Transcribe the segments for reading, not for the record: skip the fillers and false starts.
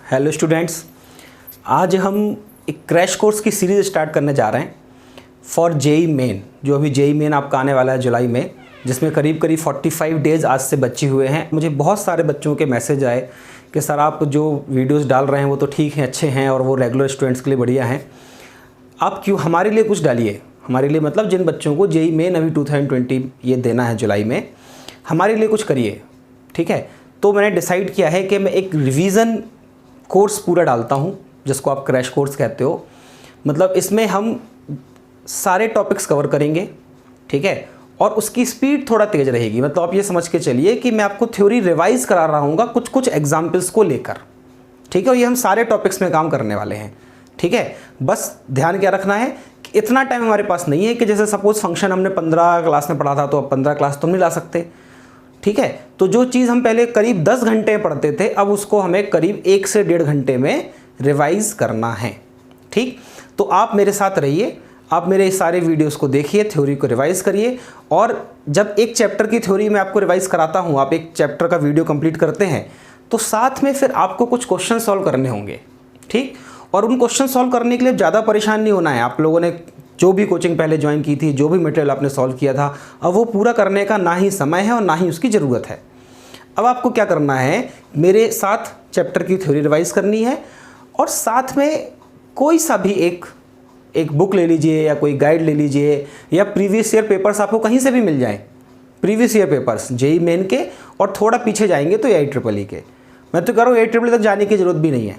Hello students, आज हम एक क्रैश कोर्स की सीरीज़ स्टार्ट करने जा रहे हैं फॉर जेई मेन। जो अभी जेई मेन आपका आने वाला है जुलाई में, जिसमें करीब 45 डेज़ आज से बचे हुए हैं। मुझे बहुत सारे बच्चों के मैसेज आए कि सर आप जो वीडियोस डाल रहे हैं वो तो ठीक हैं, अच्छे हैं और वो रेगुलर स्टूडेंट्स के लिए बढ़िया हैं, आप क्यों हमारे लिए कुछ डालिए। हमारे लिए मतलब जिन बच्चों को जेई मेन अभी 2020 ये देना है जुलाई में, हमारे लिए कुछ करिए, ठीक है। तो मैंने डिसाइड किया है कि मैं एक रिवीज़न कोर्स पूरा डालता हूँ, जिसको आप क्रैश कोर्स कहते हो। मतलब इसमें हम सारे टॉपिक्स कवर करेंगे, ठीक है, और उसकी स्पीड थोड़ा तेज़ रहेगी। मतलब आप ये समझ के चलिए कि मैं आपको थ्योरी रिवाइज़ करा रहा हूँ कुछ कुछ एग्जाम्पल्स को लेकर, ठीक है। और ये हम सारे टॉपिक्स में काम करने वाले हैं, ठीक है। बस ध्यान क्या रखना है कि इतना टाइम हमारे पास नहीं है कि जैसे सपोज़ फंक्शन हमने 15 क्लास में पढ़ा था तो अब 15 क्लास तो नहीं ला सकते, ठीक है। तो जो चीज़ हम पहले करीब 10 घंटे पढ़ते थे, अब उसको हमें करीब 1 से 1.5 घंटे में रिवाइज करना है, ठीक। तो आप मेरे साथ रहिए, आप मेरे सारे वीडियोस को देखिए, थ्योरी को रिवाइज करिए। और जब एक चैप्टर की थ्योरी मैं आपको रिवाइज कराता हूँ, आप एक चैप्टर का वीडियो कंप्लीट करते हैं, तो साथ में फिर आपको कुछ क्वेश्चन सॉल्व करने होंगे, ठीक। और उन क्वेश्चन सॉल्व करने के लिए ज़्यादा परेशान नहीं होना है। आप लोगों ने जो भी कोचिंग पहले ज्वाइन की थी, जो भी मटेरियल आपने सॉल्व किया था, अब वो पूरा करने का ना ही समय है और ना ही उसकी ज़रूरत है। अब आपको क्या करना है, मेरे साथ चैप्टर की थ्योरी रिवाइज करनी है और साथ में कोई सा भी एक बुक ले लीजिए या कोई गाइड ले लीजिए, या प्रीवियस ईयर पेपर्स आपको कहीं से भी मिल जाएं। Previous year papers JEE Main के, और थोड़ा पीछे जाएंगे तो AIEEE के। मैं तो कह रहा हूँ AIEEE तक जाने की ज़रूरत भी नहीं है,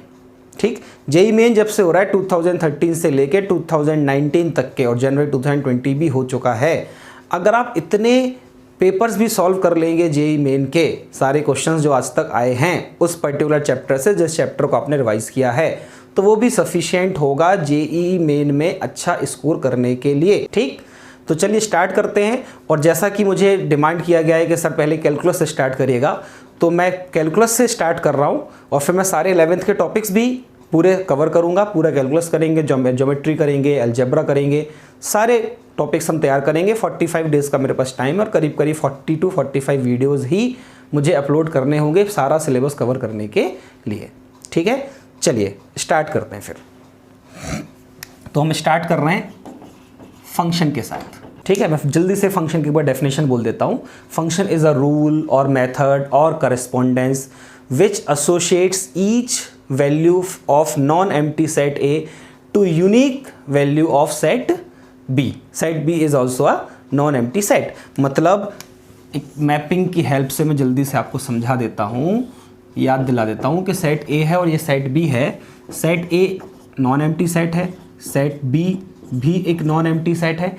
ठीक। जेई मेन जब से हो रहा है 2013 से लेके 2019 तक के, और जनवरी 2020 भी हो चुका है। अगर आप इतने पेपर्स भी सॉल्व कर लेंगे जेई मेन के, सारे क्वेश्चंस जो आज तक आए हैं उस पर्टिकुलर चैप्टर से, जिस चैप्टर को आपने रिवाइज किया है, तो वो भी सफिशिएंट होगा जेई मेन में अच्छा स्कोर करने के लिए, ठीक। तो चलिए स्टार्ट करते हैं। और जैसा कि मुझे डिमांड किया गया है कि सर पहले कैलकुलस से स्टार्ट करिएगा, तो मैं कैलकुलस से स्टार्ट कर रहा हूँ और फिर मैं सारे 11th के टॉपिक्स भी पूरे कवर करूँगा। पूरा कैलकुलस करेंगे, ज्योमेट्री करेंगे, अलजेब्रा करेंगे, सारे टॉपिक्स हम तैयार करेंगे। 45 डेज़ का मेरे पास टाइम है और करीब 40 to 45 वीडियोज़ ही मुझे अपलोड करने होंगे सारा सिलेबस कवर करने के लिए, ठीक है। चलिए स्टार्ट करते हैं फिर। तो हम स्टार्ट कर रहे हैं फंक्शन के साथ, ठीक है। मैं जल्दी से फंक्शन के ऊपर डेफिनेशन बोल देता हूँ। फंक्शन इज़ अ रूल और मेथड और correspondence which associates each value of non empty set A to unique value of set B। Set B is also a non empty set. मतलब एक mapping की help से मैं जल्दी से आपको समझा देता हूँ, याद दिला देता हूँ कि सेट A है और ये सेट B है। Set A non empty set है, सेट B भी एक नॉन एम्प्टी सेट है।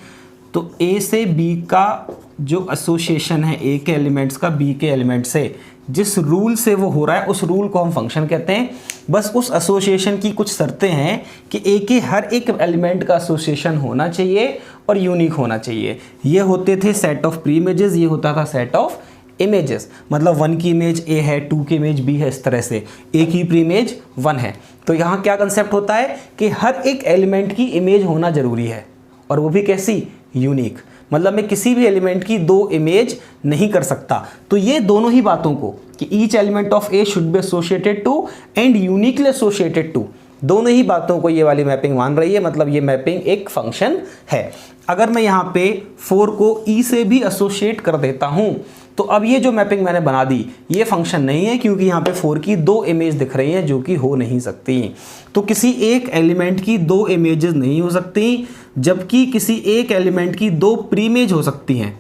तो A से B का जो एसोसिएशन है, A के एलिमेंट्स का B के एलिमेंट से, जिस रूल से वो हो रहा है उस रूल को हम फंक्शन कहते हैं। बस उस एसोसिएशन की कुछ शर्तें हैं कि A के हर एक एलिमेंट का एसोसिएशन होना चाहिए और यूनिक होना चाहिए। ये होते थे सेट ऑफ प्री इमेजेस, ये होता था सेट ऑफ इमेजेस। मतलब 1 की इमेज A है, 2 की इमेज B है, इस तरह से A की प्री इमेज 1 है। तो यहाँ क्या कंसेप्ट होता है कि हर एक एलिमेंट की इमेज होना जरूरी है, और वो भी कैसी, यूनिक। मतलब मैं किसी भी एलिमेंट की 2 इमेज नहीं कर सकता। तो ये दोनों ही बातों को, कि each element of A should be associated to and uniquely associated to, दोनों ही बातों को ये वाली मैपिंग मान रही है। मतलब ये मैपिंग एक फंक्शन है। अगर मैं यहाँ पे 4 को E से भी एसोसिएट कर देता हूँ, तो अब ये जो मैपिंग मैंने बना दी ये फंक्शन नहीं है, क्योंकि यहाँ पे 4 की 2 इमेज दिख रही हैं जो कि हो नहीं सकती। तो किसी एक एलिमेंट की 2 इमेजेस नहीं हो सकती, जबकि किसी एक एलिमेंट की 2 प्रीइमेज हो सकती हैं।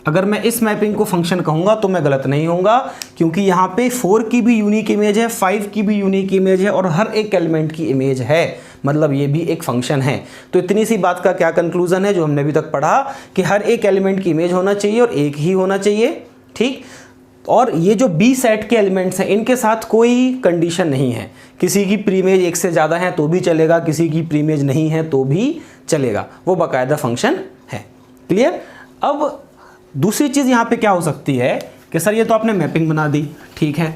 अगर मैं इस मैपिंग को फंक्शन कहूँगा तो मैं गलत नहीं होऊंगा, क्योंकि यहाँ पे 4 की भी यूनिक इमेज है, 5 की भी यूनिक इमेज है और हर एक एलिमेंट की इमेज है। मतलब ये भी एक फंक्शन है। तो इतनी सी बात का क्या कंक्लूजन है जो हमने अभी तक पढ़ा, कि हर एक एलिमेंट की इमेज होना चाहिए और एक ही होना चाहिए, ठीक। और ये जो B सेट के एलिमेंट्स हैं इनके साथ कोई कंडीशन नहीं है। किसी की प्रीइमेज 1 से ज़्यादा है तो भी चलेगा, किसी की प्रीइमेज नहीं है तो भी चलेगा, वो बाकायदा फंक्शन है। क्लियर। अब दूसरी चीज़ यहाँ पे क्या हो सकती है कि सर ये तो आपने मैपिंग बना दी, ठीक है।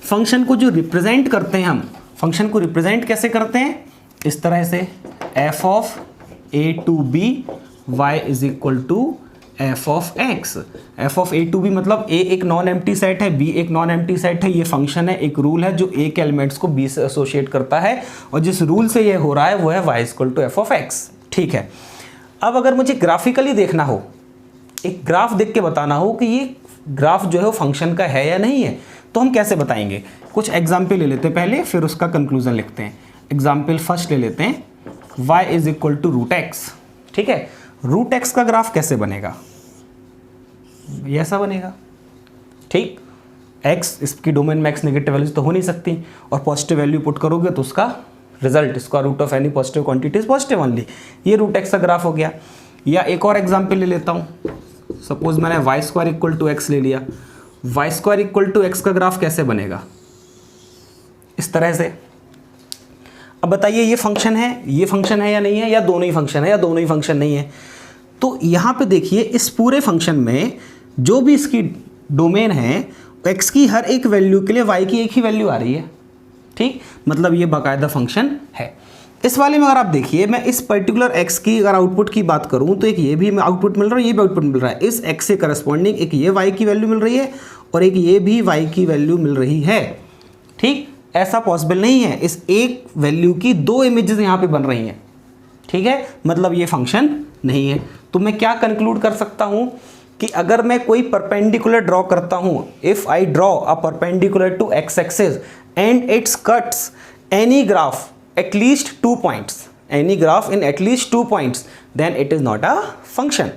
फंक्शन को जो रिप्रेजेंट करते हैं हम, फंक्शन को रिप्रेजेंट कैसे करते हैं, इस तरह से f of A to B y is equal to f of x. F of A to B मतलब ए एक नॉन एम्प्टी सेट है, बी एक नॉन एम्प्टी सेट है। ये फंक्शन है, एक रूल है जो ए के एलिमेंट्स को बी से एसोसिएट करता है, और जिस रूल से ये हो रहा है वो है y equal to f of x. ठीक है, अब अगर मुझे ग्राफिकली देखना हो, एक ग्राफ देख के बताना हो कि ये ग्राफ जो है वो फंक्शन का है या नहीं है, तो हम कैसे बताएंगे? कुछ एग्जाम्पल ले लेते हैं पहले, फिर उसका कंक्लूजन लिखते हैं। एग्जाम्पल फर्स्ट ले लेते हैं, y is equal to root x. ठीक है, रूट एक्स का ग्राफ कैसे बनेगा? ये ऐसा बनेगा। ठीक, x इसकी डोमेन में x नेगेटिव वैल्यूज तो हो नहीं सकती, और पॉजिटिव वैल्यू पुट करोगे तो उसका result square root of any positive quantity is positive only. ये रूट एक्स का ग्राफ हो गया। या एक और एग्जाम्पल ले लेता हूँ, सपोज मैंने y square equal to x ले लिया। Y square equal to x का ग्राफ कैसे बनेगा? इस तरह से। अब बताइए ये फंक्शन है या नहीं है, या दोनों ही फंक्शन है, या दोनों ही फंक्शन नहीं है? तो यहाँ पे देखिए, इस पूरे फंक्शन में जो भी इसकी डोमेन है, x की हर एक वैल्यू के लिए y की एक ही वैल्यू आ रही है। ठीक, मतलब ये बाकायदा फंक्शन है। इस वाले में अगर आप देखिए, मैं इस पर्टिकुलर x की अगर आउटपुट की बात करूं तो एक ये भी आउटपुट मिल रहा है, ये भी आउटपुट मिल रहा है। इस x से करस्पॉन्डिंग एक ये y की वैल्यू मिल रही है, और एक ये भी y की वैल्यू मिल रही है। ठीक, ऐसा पॉसिबल नहीं है, इस एक वैल्यू की दो इमेजेस यहाँ पे बन रही हैं। ठीक है, मतलब ये फंक्शन नहीं है। तो मैं क्या कंक्लूड कर सकता हूँ कि अगर मैं कोई परपेंडिकुलर ड्रॉ करता हूँ, if I draw a perpendicular to x axis and it's cuts any graph at least 2 points, any graph in at least 2 points, then it is not a function.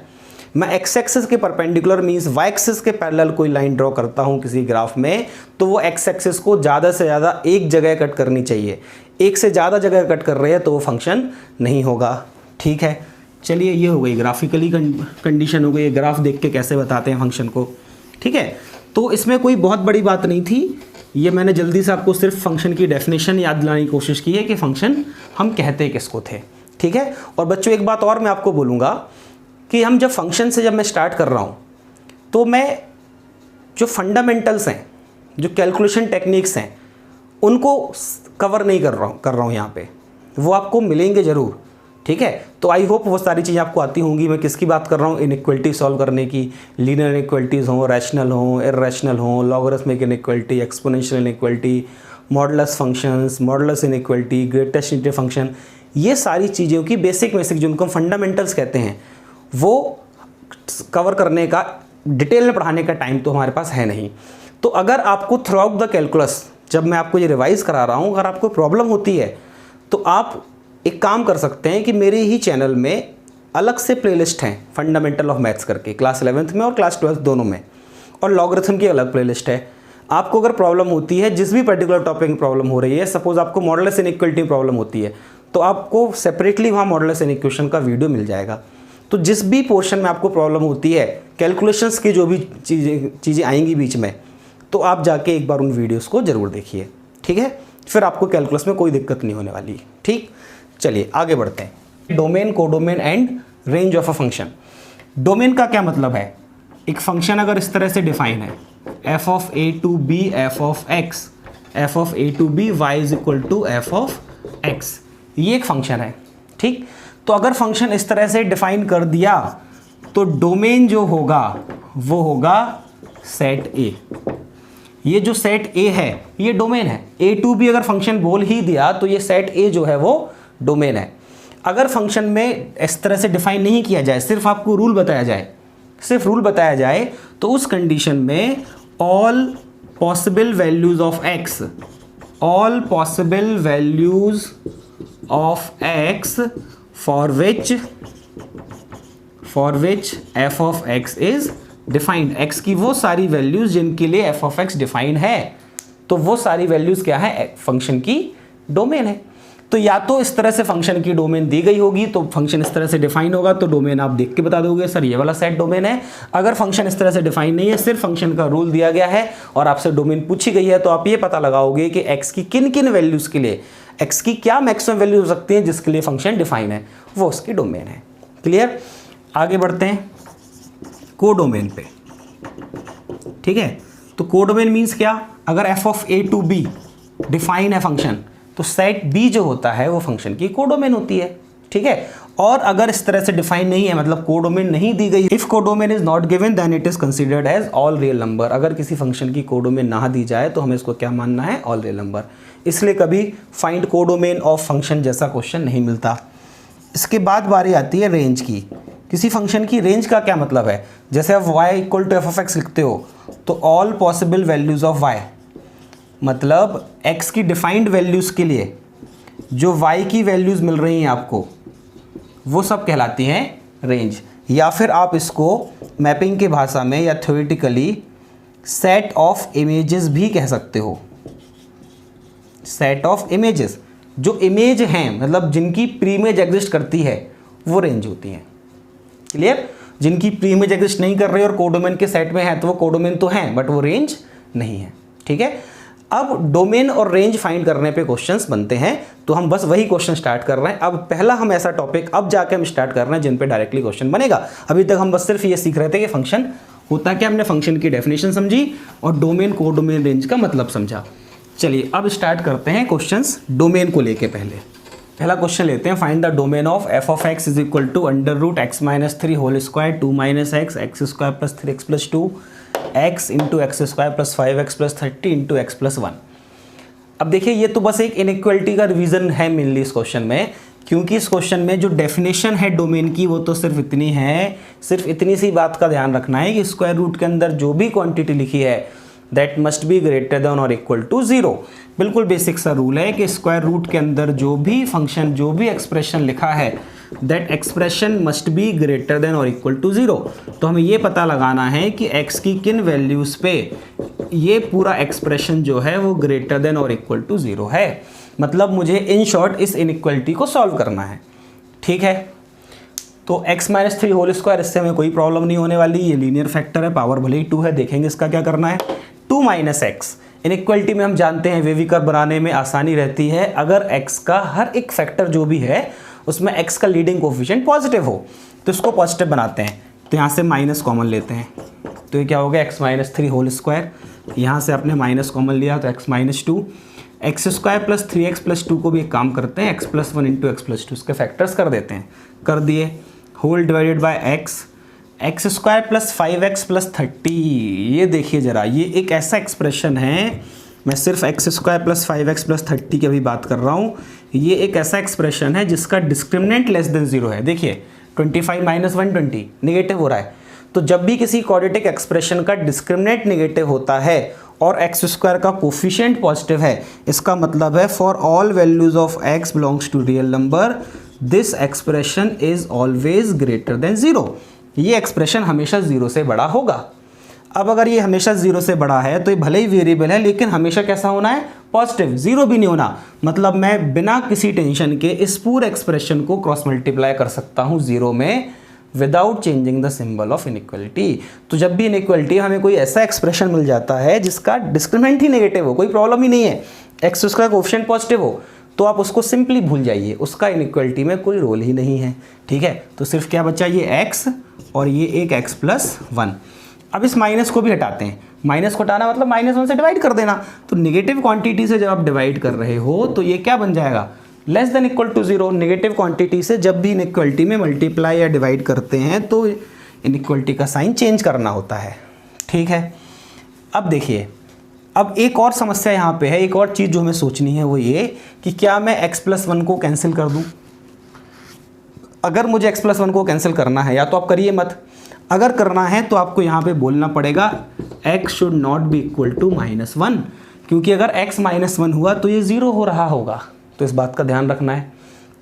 मैं x एक्सिस के perpendicular means y axis के parallel कोई line draw करता हूँ किसी graph में, तो वो x एक्सिस को ज़्यादा से ज़्यादा एक जगह कट करनी चाहिए। एक से ज़्यादा जगह कट कर रही है तो वो फंक्शन नहीं होगा। ठीक है, चलिए ये हो गई ग्राफिकली कंडीशन हो गई, ग्राफ देख के कैसे बताते हैं फंक्शन को। ठीक है, तो इसमें कोई बहुत बड़ी बात नहीं थी, ये मैंने जल्दी से आपको सिर्फ फंक्शन की डेफिनेशन याद दिलाने की कोशिश की है कि फंक्शन हम कहते किसको थे। ठीक है, और बच्चों एक बात और मैं आपको बोलूँगा कि हम जब फंक्शन से जब मैं स्टार्ट कर रहा हूँ, तो मैं जो फंडामेंटल्स हैं, जो कैलकुलेशन टेक्निक्स हैं, उनको कवर नहीं कर रहा हूँ यहाँ पे, वो आपको मिलेंगे ज़रूर। ठीक है, तो आई होप वो सारी चीज़ें आपको आती होंगी। मैं किसकी बात कर रहा हूँ? इनइक्वलिटी सॉल्व करने की, लीनियर इनइक्वलिटीज़ हों, रैशनल हों, इर्रेशनल हों, logarithmic inequality, exponential inequality, modulus functions, modulus inequality, greatest integer function, ये सारी चीज़ों की बेसिक जिनको हम फंडामेंटल्स कहते हैं, वो कवर करने का, डिटेल में पढ़ाने का टाइम तो हमारे पास है नहीं। तो अगर आपको थ्रू आउट द कैलकुलस, जब मैं आपको ये रिवाइज़ करा रहा हूँ, अगर आपको प्रॉब्लम होती है तो आप एक काम कर सकते हैं कि मेरे ही चैनल में अलग से प्लेलिस्ट हैं फंडामेंटल ऑफ मैथ्स करके, क्लास 11th में और क्लास 12th दोनों में, और लॉगरिथम की अलग प्लेलिस्ट है। आपको अगर प्रॉब्लम होती है, जिस भी पर्टिकुलर टॉपिक में प्रॉब्लम हो रही है, सपोज आपको मॉडुलस इनइक्वलिटी प्रॉब्लम होती है, तो आपको सेपरेटली वहाँ मॉडुलस इनइक्वेशन का वीडियो मिल जाएगा। तो जिस भी पोर्शन में आपको प्रॉब्लम होती है, कैलकुलेशंस की जो भी चीज़ें आएंगी बीच में, तो आप जाके एक बार उन वीडियोज़ को ज़रूर देखिए। ठीक है, फिर आपको कैलकुलस में कोई दिक्कत नहीं होने वाली। ठीक, चलिए आगे बढ़ते हैं। Domain, codomain and range of a function. Domain का क्या मतलब है? एक फंक्शन अगर इस तरह से डिफाइन है, f of a to b f of x, f of a to b y is equal to f of x, ये एक फंक्शन है। ठीक, तो अगर फंक्शन इस तरह से डिफाइन कर दिया तो डोमेन जो होगा वो होगा सेट A। ये जो सेट A है ये डोमेन है। a टू b अगर फंक्शन बोल ही दिया तो ये सेट A जो है वो डोमेन है। अगर फंक्शन में इस तरह से डिफाइन नहीं किया जाए, सिर्फ आपको रूल बताया जाए, तो उस कंडीशन में all possible values of x, all possible values of x for which f of x is defined, x की वो सारी वैल्यूज जिनके लिए f ऑफ x डिफाइंड है, तो वो सारी वैल्यूज क्या है? फंक्शन की डोमेन है। तो या तो इस तरह से फंक्शन की डोमेन दी गई होगी तो फंक्शन इस तरह से डिफाइन होगा, तो डोमेन आप देख के बता दोगे सर ये वाला सेट डोमेन है। अगर फंक्शन इस तरह से डिफाइन नहीं है, सिर्फ फंक्शन का रूल दिया गया है और आपसे डोमेन पूछी गई है, तो आप ये पता लगाओगे कि x की किन किन वैल्यूज़ के लिए, x की क्या मैक्सिमम वैल्यू हो सकती है जिसके लिए फंक्शन डिफाइन है, वो उसकी डोमेन है। क्लियर? आगे बढ़ते हैं कोडोमेन पे। ठीक है, तो कोडोमेन मीन्स क्या? अगर f of a to b define है फंक्शन, तो सेट B जो होता है वो फंक्शन की कोडोमेन होती है। ठीक है, और अगर इस तरह से डिफाइन नहीं है, मतलब कोडोमेन नहीं दी गई, if codomain is not given then it is considered as all real number. अगर किसी फंक्शन की कोडोमेन ना दी जाए तो हमें इसको क्या मानना है, ऑल रियल नंबर। इसलिए कभी फाइंड कोडोमेन ऑफ फंक्शन जैसा क्वेश्चन नहीं मिलता। इसके बाद बारी आती है रेंज की। किसी फंक्शन की रेंज का क्या मतलब है, जैसे आप y equal to f of x लिखते हो तो all possible values of y, मतलब x की डिफाइंड वैल्यूज़ के लिए जो y की वैल्यूज़ मिल रही हैं आपको, वो सब कहलाती हैं रेंज। या फिर आप इसको मैपिंग की भाषा में या थ्योरेटिकली सेट ऑफ इमेजेस भी कह सकते हो। सेट ऑफ इमेजेस, जो इमेज हैं मतलब जिनकी प्रीइमेज एग्जिस्ट करती है वो रेंज होती हैं। क्लियर? जिनकी प्रीइमेज एग्जिस्ट नहीं कर रही और कोडोमेन के सेट में है तो वो कोडोमेन तो हैं बट वो रेंज नहीं है। ठीक है, अब डोमेन और रेंज फाइंड करने पे क्वेश्चंस बनते हैं, तो हम बस वही क्वेश्चन स्टार्ट कर रहे हैं। अब पहला हम ऐसा टॉपिक अब जाके हम स्टार्ट कर रहे हैं जिन पे डायरेक्टली क्वेश्चन बनेगा। अभी तक हम बस सिर्फ ये सीख रहे थे कि फंक्शन होता क्या, हमने फंक्शन की डेफिनेशन समझी और डोमेन कोडोमेन रेंज का मतलब समझा। चलिए अब स्टार्ट करते हैं क्वेश्चंस डोमेन को लेके। पहला क्वेश्चन लेते हैं, find the domain of f of x is equal to under root x minus 3 whole square 2 minus x x square plus 3x plus 2 x into x square plus 5x plus 30 into x plus 1। अब देखिए ये तो बस एक inequality का revision है mainly इस question में, क्योंकि इस क्वेश्चन में जो डेफिनेशन है डोमेन की वो तो सिर्फ इतनी है, सिर्फ इतनी सी बात का ध्यान रखना है कि स्क्वायर रूट के अंदर जो भी क्वांटिटी लिखी है that must be greater then और इक्वल टू 0। बिल्कुल बेसिक सा रूल है कि स्क्वायर रूट के अंदर जो भी फंक्शन, जो भी एक्सप्रेशन लिखा है that expression must be greater then और इक्वल टू 0। तो हमें ये पता लगाना है कि x की किन वैल्यूज़ पे ये पूरा एक्सप्रेशन जो है वो ग्रेटर देन और इक्वल टू 0 है। मतलब मुझे इन शॉर्ट इस इनइक्वालिटी को सॉल्व करना है। ठीक है, तो x माइनस 3 होल स्क्वायर, इससे हमें कोई प्रॉब्लम नहीं होने वाली, ये लीनियर फैक्टर है, पावर भले ही 2 है। देखेंगे इसका क्या करना है। 2 माइनस एक्स, इनइक्वालिटी में हम जानते हैं वेवी कर्व बनाने में आसानी रहती है अगर x का हर एक फैक्टर जो भी है उसमें x का लीडिंग कोफिशिएंट पॉजिटिव हो, तो इसको पॉजिटिव बनाते हैं। तो यहाँ से माइनस कॉमन लेते हैं, तो ये क्या हो गया x माइनस 3 होल स्क्वायर, यहाँ से आपने माइनस कॉमन लिया तो x minus 2, x square plus 3x plus 2 को भी एक काम करते हैं x plus 1 into x plus 2, इसके फैक्टर्स कर देते हैं, कर दिए, whole divided by x square plus 5x plus 30। ये देखिए ज़रा, ये एक ऐसा एक्सप्रेशन है, मैं सिर्फ x square plus 5x plus 30 की अभी बात कर रहा हूँ। ये एक ऐसा एक्सप्रेशन है जिसका डिस्क्रिमिनेंट लेस देन 0 है। देखिए 25 माइनस 120 निगेटिव हो रहा है, तो जब भी किसी क्वाड्रेटिक एक्सप्रेशन का डिस्क्रिमिनेंट निगेटिव होता है और एक्स स्क्वायर का कोफिशिएंट पॉजिटिव है, इसका मतलब है for all values of x belongs to real number this expression is always greater than 0। ये एक्सप्रेशन हमेशा 0 से बड़ा होगा। अब अगर ये हमेशा 0 से बड़ा है तो ये भले ही वेरिएबल है लेकिन हमेशा कैसा होना है, पॉजिटिव, 0 भी नहीं होना। मतलब मैं बिना किसी टेंशन के इस पूरे एक्सप्रेशन को क्रॉस मल्टीप्लाई कर सकता हूँ 0 में without changing the symbol of inequality. तो जब भी इनइक्वालिटी हमें कोई ऐसा एक्सप्रेशन मिल जाता है जिसका डिस्क्रिमिनेंट ही नेगेटिव हो, कोई प्रॉब्लम ही नहीं है, एक्स उसका कोफिशिएंट पॉजिटिव हो, तो आप उसको सिंपली भूल जाइए, उसका इनइक्वालिटी में कोई रोल ही नहीं है। ठीक है, तो सिर्फ क्या बचा, ये x और ये एक x प्लस 1। अब इस माइनस को भी हटाते हैं, माइनस को हटाना मतलब -1 से डिवाइड कर देना। तो नेगेटिव क्वांटिटी से जब आप डिवाइड कर रहे हो तो ये क्या बन जाएगा, less than equal to 0। Negative quantity से जब भी इनइक्वालिटी में मल्टीप्लाई या डिवाइड करते हैं तो इनइक्वालिटी का साइन चेंज करना होता है। ठीक है, अब देखिए, अब एक और समस्या यहाँ पे है, एक और चीज़ जो हमें सोचनी है वो ये कि क्या मैं x प्लस 1 को कैंसिल कर दूँ। अगर मुझे x प्लस 1 को कैंसिल करना है, या तो आप करिए मत, अगर करना है तो आपको यहाँ पे बोलना पड़ेगा x should not be equal to -1, क्योंकि अगर x -1 हुआ तो ये 0 हो रहा होगा, तो इस बात का ध्यान रखना है।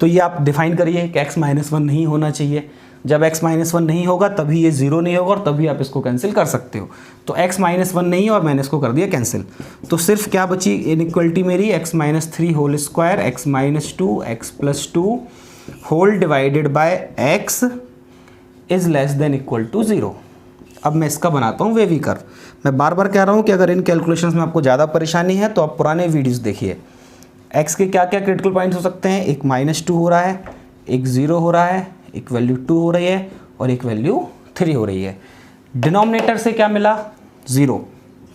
तो ये आप डिफाइन करिए कि x -1 नहीं होना चाहिए। जब x -1 नहीं होगा तभी ये 0 नहीं होगा और तभी आप इसको कैंसिल कर सकते हो। तो x -1 नहीं है और मैंने इसको कर दिया कैंसिल। तो सिर्फ क्या बची इनइक्वालिटी मेरी, x - 3 whole square x - 2 x plus 2 whole divided by x is less than equal to 0। अब मैं इसका बनाता हूँ वेवी कर्व। मैं बार बार कह रहा हूँ कि अगर इन कैलकुलेशंस में आपको ज़्यादा परेशानी है तो आप पुराने वीडियोस देखिए। x के क्या क्या क्रिटिकल पॉइंट्स हो सकते हैं, एक -2 हो रहा है, एक 0 हो रहा है, एक वैल्यू 2 हो रही है और एक वैल्यू 3 हो रही है। डिनोमिनेटर से क्या मिला, 0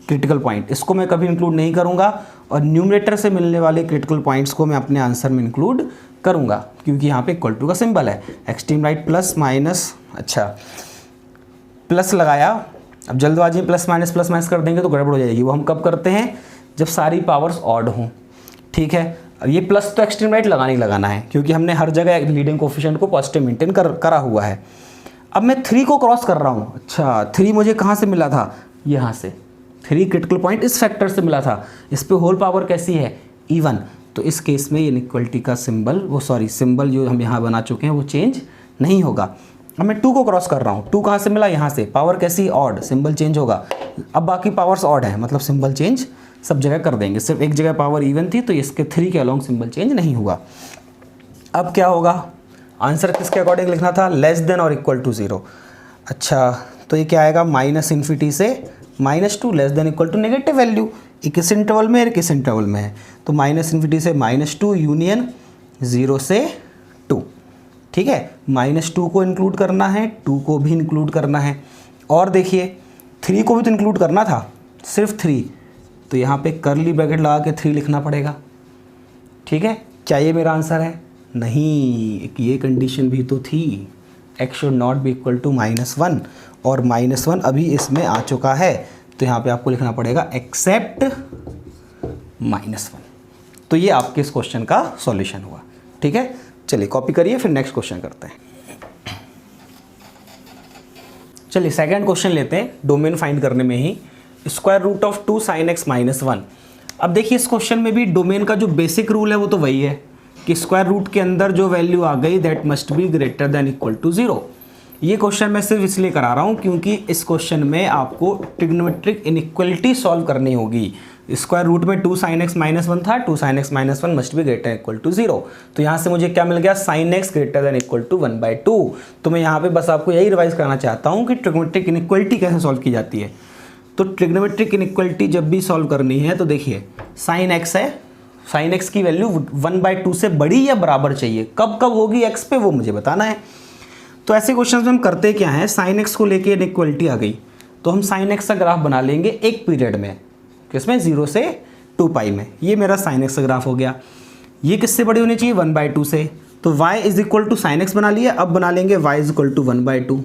क्रिटिकल पॉइंट, इसको मैं कभी इंक्लूड नहीं करूँगा और न्यूमरेटर से मिलने वाले क्रिटिकल पॉइंट्स को मैं अपने आंसर में इंक्लूड करूँगा क्योंकि यहाँ पे इक्वल टू का सिंबल है। एक्सट्रीम राइट प्लस माइनस, अच्छा प्लस लगाया, अब जल्दबाजी में प्लस माइनस कर देंगे तो गड़बड़ हो जाएगी। वो हम कब करते हैं, जब सारी पावर्स ऑड हों, ठीक है। अब ये प्लस तो एक्सट्रीम राइट लगाना है क्योंकि हमने हर जगह लीडिंग कोफिशिएंट को पॉजिटिव मेंटेन करा हुआ है। अब मैं 3 को क्रॉस कर रहा हूँ, अच्छा 3 मुझे कहाँ से मिला था, यहाँ से 3 क्रिटिकल पॉइंट इस फैक्टर से मिला था। इस पे होल पावर कैसी है, इवन, तो इस केस में इनइक्वलिटी का सिंबल जो हम यहाँ बना चुके हैं वो चेंज नहीं होगा। अब मैं 2 को क्रॉस कर रहा हूँ, 2 कहाँ से मिला, यहाँ से, पावर कैसी, ऑड, सिंबल चेंज होगा। अब बाकी पावर्स ऑड है मतलब सिंबल चेंज सब जगह कर देंगे, सिर्फ एक जगह पावर इवन थी तो इसके 3 के अलॉन्ग सिंबल चेंज नहीं हुआ। अब क्या होगा, आंसर किसके अकॉर्डिंग लिखना था, लेस देन और इक्वल टू 0। अच्छा तो ये क्या आएगा, -∞ से -2 less than equal to negative value, किस इंटरवल में है, किस इंटरवल में है, तो -∞ से -2 यूनियन 0 से 2, ठीक है। -2 को इंक्लूड करना है, 2 को भी इंक्लूड करना है, और देखिए 3 को भी तो इंक्लूड करना था, सिर्फ 3, तो यहाँ पे कर्ली ब्रैकेट लगा के 3 लिखना पड़ेगा, ठीक है। क्या ये मेरा आंसर है, नहीं, ये कंडीशन भी तो थी, x should not be equal to -1, और -1 अभी इसमें आ चुका है, तो यहाँ पे आपको लिखना पड़ेगा एक्सेप्ट -1। तो ये आपके इस क्वेश्चन का सॉल्यूशन हुआ, ठीक है। चलिए कॉपी करिए, फिर नेक्स्ट क्वेश्चन करते हैं। चलिए सेकंड क्वेश्चन लेते हैं, डोमेन फाइंड करने में ही, √2 sin x - 1। अब देखिए इस क्वेश्चन में भी डोमेन का जो बेसिक रूल है वो तो वही है कि स्क्वायर रूट के अंदर जो वैल्यू आ गई that must be greater than equal to 0। ये क्वेश्चन मैं सिर्फ इसलिए करा रहा हूँ क्योंकि इस क्वेश्चन में आपको ट्रिग्नोमेट्रिक इनइक्वलिटी सॉल्व करनी होगी। स्क्वायर रूट में 2 sin x - 1 था, 2 sin x - 1 must be greater equal to 0। तो यहाँ से मुझे क्या मिल गया, sin x greater than equal to 1/2। तो मैं यहाँ पे बस आपको यही रिवाइज करना चाहता हूँ कि ट्रिग्नोमेट्रिक इनइक्वलिटी कैसे सॉल्व की जाती है। तो ट्रिग्नोमेट्रिक इनइक्वलिटी जब भी सॉल्व करनी है तो देखिए sin x है, sin x की वैल्यू 1/2 से बड़ी या बराबर चाहिए, कब कब होगी x पे वो मुझे बताना है। तो ऐसे क्वेश्चन में हम करते क्या हैं, sin x को लेके इनइक्वलिटी आ गई तो हम sin x का ग्राफ बना लेंगे एक पीरियड में, किसमें, 0 से 2π में। ये मेरा sin x का ग्राफ हो गया। ये किससे बड़ी होनी चाहिए, 1/2 से, तो y is equal to sin x बना लिया। अब बना लेंगे y इज इक्वल टू 1/2,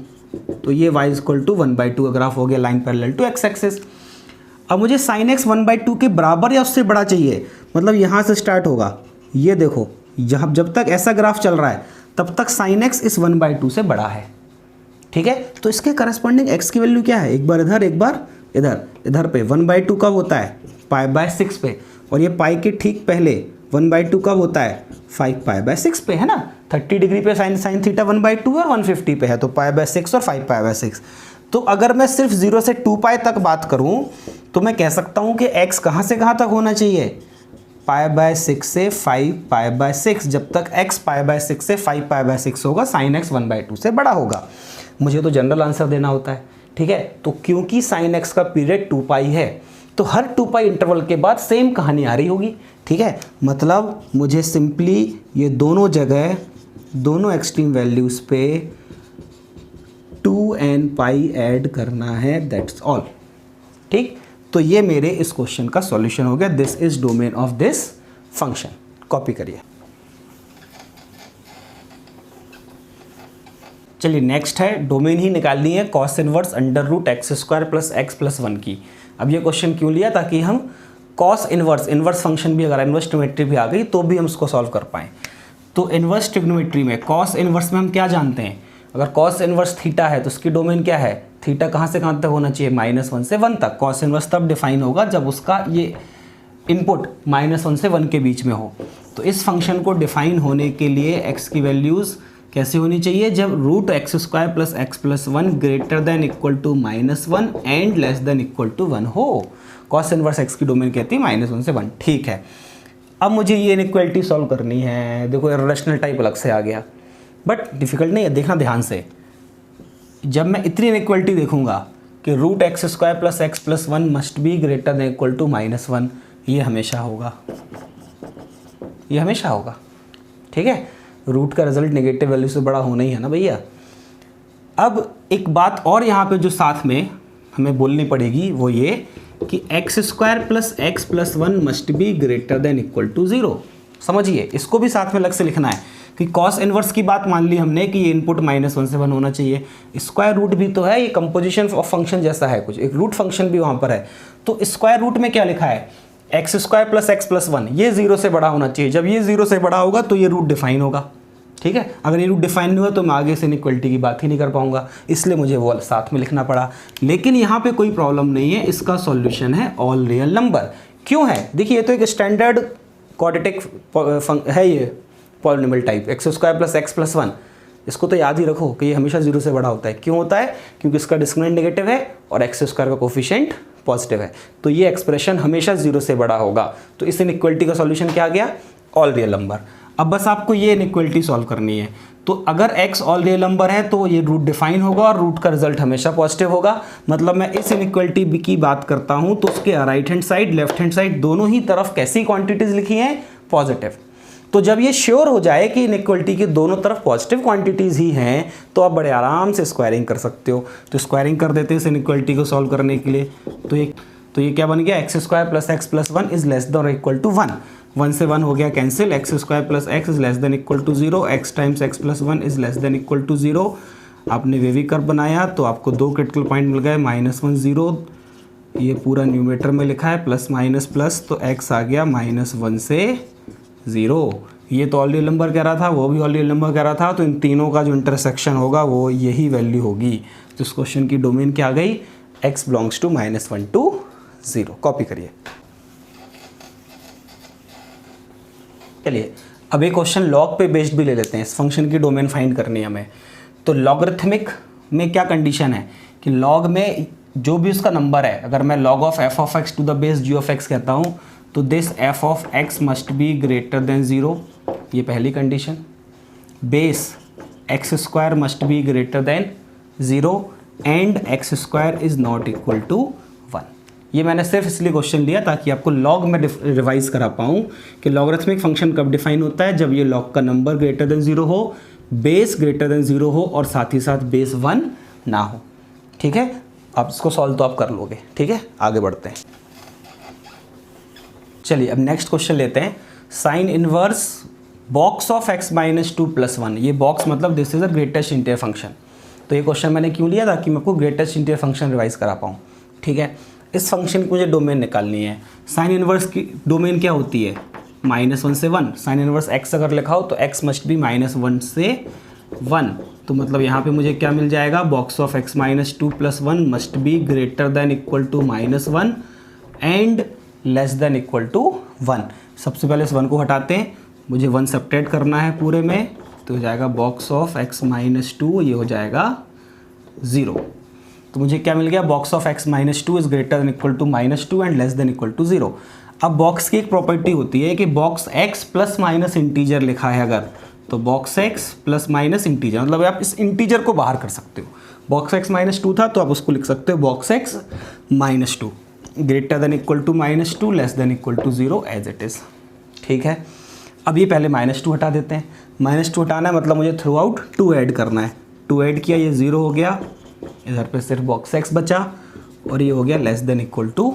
तो ये y इज इक्वल टू 1/2 का ग्राफ हो गया, line parallel to x axis. अब मुझे sin x 1/2 के बराबर या उससे बड़ा चाहिए, मतलब यहाँ से स्टार्ट होगा, ये देखो जब तक ऐसा ग्राफ चल रहा है तब तक sin x इस 1/2 से बड़ा है, ठीक है। तो इसके करस्पॉन्डिंग x की वैल्यू क्या है, एक बार इधर एक बार इधर, इधर पे 1/2 कब होता है, π/6 पे, और ये पाई के ठीक पहले 1/2 कब होता है, 5π/6 पे, है ना। 30 डिग्री पे sin थीटा 1/2 और 150 पे है, तो π/6 और 5π/6। तो अगर मैं सिर्फ 0 से 2π तक बात करूं तो मैं कह सकता हूं कि x कहां से कहां तक होना चाहिए, π/6 से 5π/6। जब तक x π/6 से 5π/6 होगा sin x 1/2 से बड़ा होगा। मुझे तो जनरल आंसर देना होता है, ठीक है। तो क्योंकि sin x का पीरियड 2π है तो हर 2π इंटरवल के बाद सेम कहानी आ रही होगी, ठीक है। मतलब मुझे सिंपली ये दोनों जगह, दोनों एक्सट्रीम वैल्यूज़ पे 2nπ ऐड करना है, दैट्स ऑल, ठीक। तो ये मेरे इस क्वेश्चन का सॉल्यूशन हो गया। This is domain of this function. Copy करिए। चलिए नेक्स्ट है, डोमेन ही निकालनी है cos इनवर्स √x² + x + 1 की। अब ये क्वेश्चन क्यों लिया, ताकि हम cos इनवर्स फंक्शन भी अगर इनवर्स ट्रिग्नोमेट्री भी आ गई तो भी हम उसको सॉल्व कर पाएँ। तो इनवर्स ट्रिग्नोमेट्री में cos इनवर्स में हम क्या जानते हैं, अगर cos इनवर्स थीटा है तो उसकी डोमेन क्या है, थीटा कहाँ से कहाँ तक होना चाहिए, -1 से 1 तक। cos इनवर्स तब डिफाइन होगा जब उसका ये इनपुट -1 से 1 के बीच में हो। तो इस फंक्शन को डिफाइन होने के लिए x की वैल्यूज़ कैसे होनी चाहिए, जब √x² + x + 1 greater than equal to -1 and less than equal to 1 हो। cos इनवर्स x की डोमेन कहती है -1 से 1, ठीक है। अब मुझे ये इनइक्वालिटी सॉल्व करनी है। देखो इररेशनल टाइप अलग से आ गया, बट डिफ़िकल्ट नहीं है, देखना ध्यान से। जब मैं इतनी इनइक्वालिटी देखूंगा कि √x² + x + 1 must be greater than equal to -1, ये हमेशा होगा, ये हमेशा होगा, ठीक है। रूट का रिजल्ट नेगेटिव वैल्यू से बड़ा होना ही है ना भैया। अब एक बात और यहाँ पे जो साथ में हमें बोलनी पड़ेगी वो ये कि x² + x + 1 must be greater than equal to 0। समझिए, इसको भी साथ में अलग से लिखना है कि कॉस इनवर्स की बात मान ली हमने कि ये इनपुट -1 से 1 होना चाहिए। स्क्वायर रूट भी तो है, ये कंपोजिशन ऑफ फंक्शन जैसा है कुछ, एक रूट फंक्शन भी वहाँ पर है। तो स्क्वायर रूट में क्या लिखा है, x square plus x plus 1, ये 0 से बड़ा होना चाहिए। जब ये 0 से बड़ा होगा तो ये रूट डिफाइन होगा, ठीक है। अगर ये रूट डिफाइन नहीं हुआ तो मैं आगे से इनइक्वालिटी की बात ही नहीं कर पाऊंगा, इसलिए मुझे वो साथ में लिखना पड़ा। लेकिन यहाँ पे कोई प्रॉब्लम नहीं है, इसका सॉल्यूशन है ऑल रियल नंबर। क्यों है, देखिए ये तो एक स्टैंडर्ड क्वाड्रेटिक है, ये polynomial type x square plus x plus 1। इसको तो याद ही रखो कि ये हमेशा 0 से बड़ा होता है। क्यों होता है, क्योंकि इसका डिस्क्रिमिनेंट नेगेटिव है और एक्स स्क्वायर का कोफिशिएंट पॉजिटिव है, तो ये एक्सप्रेशन हमेशा 0 से बड़ा होगा। तो इस इनइक्वालिटी का सॉल्यूशन क्या आ गया, ऑल रियल नंबर। अब बस आपको ये इनइक्वालिटी सॉल्व करनी है। तो अगर x ऑल रियल नंबर है तो ये रूट डिफाइन होगा और रूट का रिजल्ट हमेशा पॉजिटिव होगा। मतलब मैं इस इनइक्वालिटी की बात करता हूं तो उसके right hand side left hand side दोनों ही तरफ कैसी क्वांटिटीज लिखी हैं, पॉजिटिव। तो जब ये श्योर हो जाए कि इनइक्वालिटी की दोनों तरफ पॉजिटिव क्वांटिटीज ही हैं तो आप बड़े आराम से स्क्वायरिंग कर सकते हो। तो स्क्वायरिंग कर देते हैं इस इनइक्वालिटी को सॉल्व करने के लिए। तो ये क्या बन गया, x square plus x plus 1 is less than और इक्वल टू 1। 1 से 1 हो गया cancel, x square plus x is less than equal to 0, x times x plus 1 is less than equal to 0। आपने वेवी कर्व बनाया तो आपको 2 critical point मिल गए, -1 0, ये पूरा न्यूमरेटर में लिखा है, प्लस माइनस प्लस, तो x आ गया -1 से 0। ये तो ऑल रियल नंबर कह रहा था, वो भी ऑल रियल नंबर कह रहा था, तो इन तीनों का जो इंटरसेक्शन होगा वो यही वैल्यू होगी। तो इस क्वेश्चन की डोमेन क्या आ गई, x belongs to -1 to 0। Copy करिए। चलिए अब एक क्वेश्चन लॉग पे बेस्ड भी ले लेते हैं। इस फंक्शन की डोमेन फाइंड करनी है हमें। तो लॉगरिथमिक में क्या कंडीशन है कि लॉग में जो भी उसका नंबर है, अगर मैं log of f of x to the base g of x कहता हूँ तो this f of x must be greater than 0, ये पहली condition. Base x square must be greater than 0 and x square is not equal to 1। ये मैंने सिर्फ इसलिए question लिया ताकि आपको लॉग में रिवाइज करा पाऊँ कि लॉगरिथमिक फंक्शन कब डिफाइन होता है, जब ये लॉग का नंबर ग्रेटर देन 0 हो, बेस ग्रेटर देन 0 हो और साथ ही साथ बेस 1 ना हो। ठीक है, आप इसको सॉल्व तो आप कर लोगे। ठीक है, आगे बढ़ते हैं। चलिए अब नेक्स्ट क्वेश्चन लेते हैं। Sine inverse box of x minus 2 plus 1। ये बॉक्स मतलब this is a greatest interior function. तो ये क्वेश्चन मैंने क्यों लिया ताकि मैं आपको ग्रेटेस्ट इंटीरियर फंक्शन रिवाइज करा पाऊँ। ठीक है, इस फंक्शन की मुझे डोमेन निकालनी है। साइन इनवर्स की डोमेन क्या होती है, -1 से 1। साइन इनवर्स x अगर लिखा हो तो x मस्ट बी -1 से 1। तो मतलब यहाँ पे मुझे क्या मिल जाएगा, box of x minus 2 plus 1 must be greater than equal to -1 and less than equal to 1। सबसे पहले इस 1 को हटाते हैं, मुझे 1 सब्ट्रैक्ट करना है पूरे में, तो हो जाएगा बॉक्स ऑफ x माइनस 2, ये हो जाएगा 0। तो मुझे क्या मिल गया, box of x minus 2 is greater than equal to -2 and less than equal to 0। अब बॉक्स की एक प्रॉपर्टी होती है कि box x plus minus integer लिखा है अगर, तो box x plus minus integer, मतलब आप इस इंटीजर को बाहर कर सकते हो। बॉक्स x माइनस 2 था तो आप उसको लिख सकते हो box x minus 2 greater than equal to -2 less than equal to 0 as it is. ठीक है, अब ये पहले -2 हटा देते हैं। -2 हटाना है मतलब मुझे थ्रू आउट 2 ऐड करना है। 2 ऐड किया, ये 0 हो गया, इधर पे सिर्फ बॉक्स x बचा और ये हो गया लेस देन इक्वल टू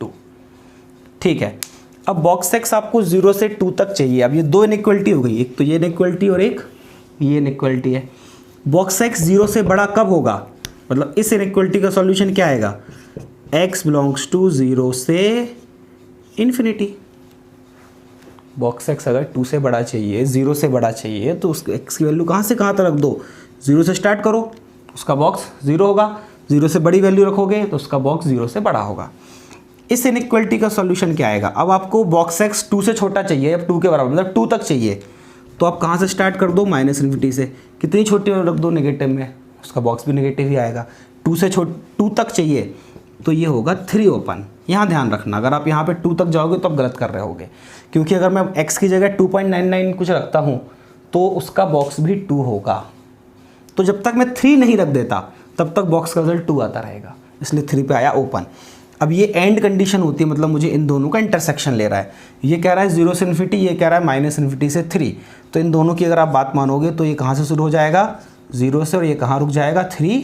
2। ठीक है, अब बॉक्स x आपको 0 से 2 तक चाहिए। अब ये दो इनइक्वालिटी हो गई, एक तो ये इनइक्वालिटी और एक ये इनइक्वालिटी है। बॉक्स x 0 से बड़ा कब होगा, मतलब इस इनइक्वालिटी का सॉल्यूशन क्या आएगा, x बिलोंग्स टू 0 से इन्फिनिटी। बॉक्स x अगर 2 से बड़ा चाहिए, 0 से बड़ा चाहिए, तो उस x की वैल्यू कहाँ से कहाँ तक रख दो, 0 से स्टार्ट करो, उसका बॉक्स 0 होगा। 0 से बड़ी वैल्यू रखोगे तो उसका बॉक्स 0 से बड़ा होगा। इस इनइक्वालिटी का सॉल्यूशन क्या आएगा, अब आपको बॉक्स x 2 से छोटा चाहिए, अब 2 के बराबर मतलब 2 तक चाहिए, तो आप कहाँ से स्टार्ट कर दो, -∞ से। कितनी छोटी रख दो नेगेटिव में, उसका बॉक्स भी नेगेटिव ही आएगा। 2 तक चाहिए तो ये होगा 3 ओपन। यहाँ ध्यान रखना, अगर आप यहाँ पे 2 तक जाओगे तो आप गलत कर रहे होगे, क्योंकि अगर मैं x की जगह 2.99 कुछ रखता हूँ तो उसका बॉक्स भी 2 होगा। तो जब तक मैं 3 नहीं रख देता तब तक बॉक्स का रिजल्ट 2 आता रहेगा, इसलिए 3 पे आया ओपन। अब ये एंड कंडीशन होती है, मतलब मुझे इन दोनों का इंटरसेक्शन ले रहा है। ये कह रहा है 0 से इन्फिनिटी, ये कह रहा है -∞ से 3। तो इन दोनों की अगर आप बात मानोगे तो ये कहाँ से शुरू हो जाएगा, 0 से, और ये कहाँ रुक जाएगा, 3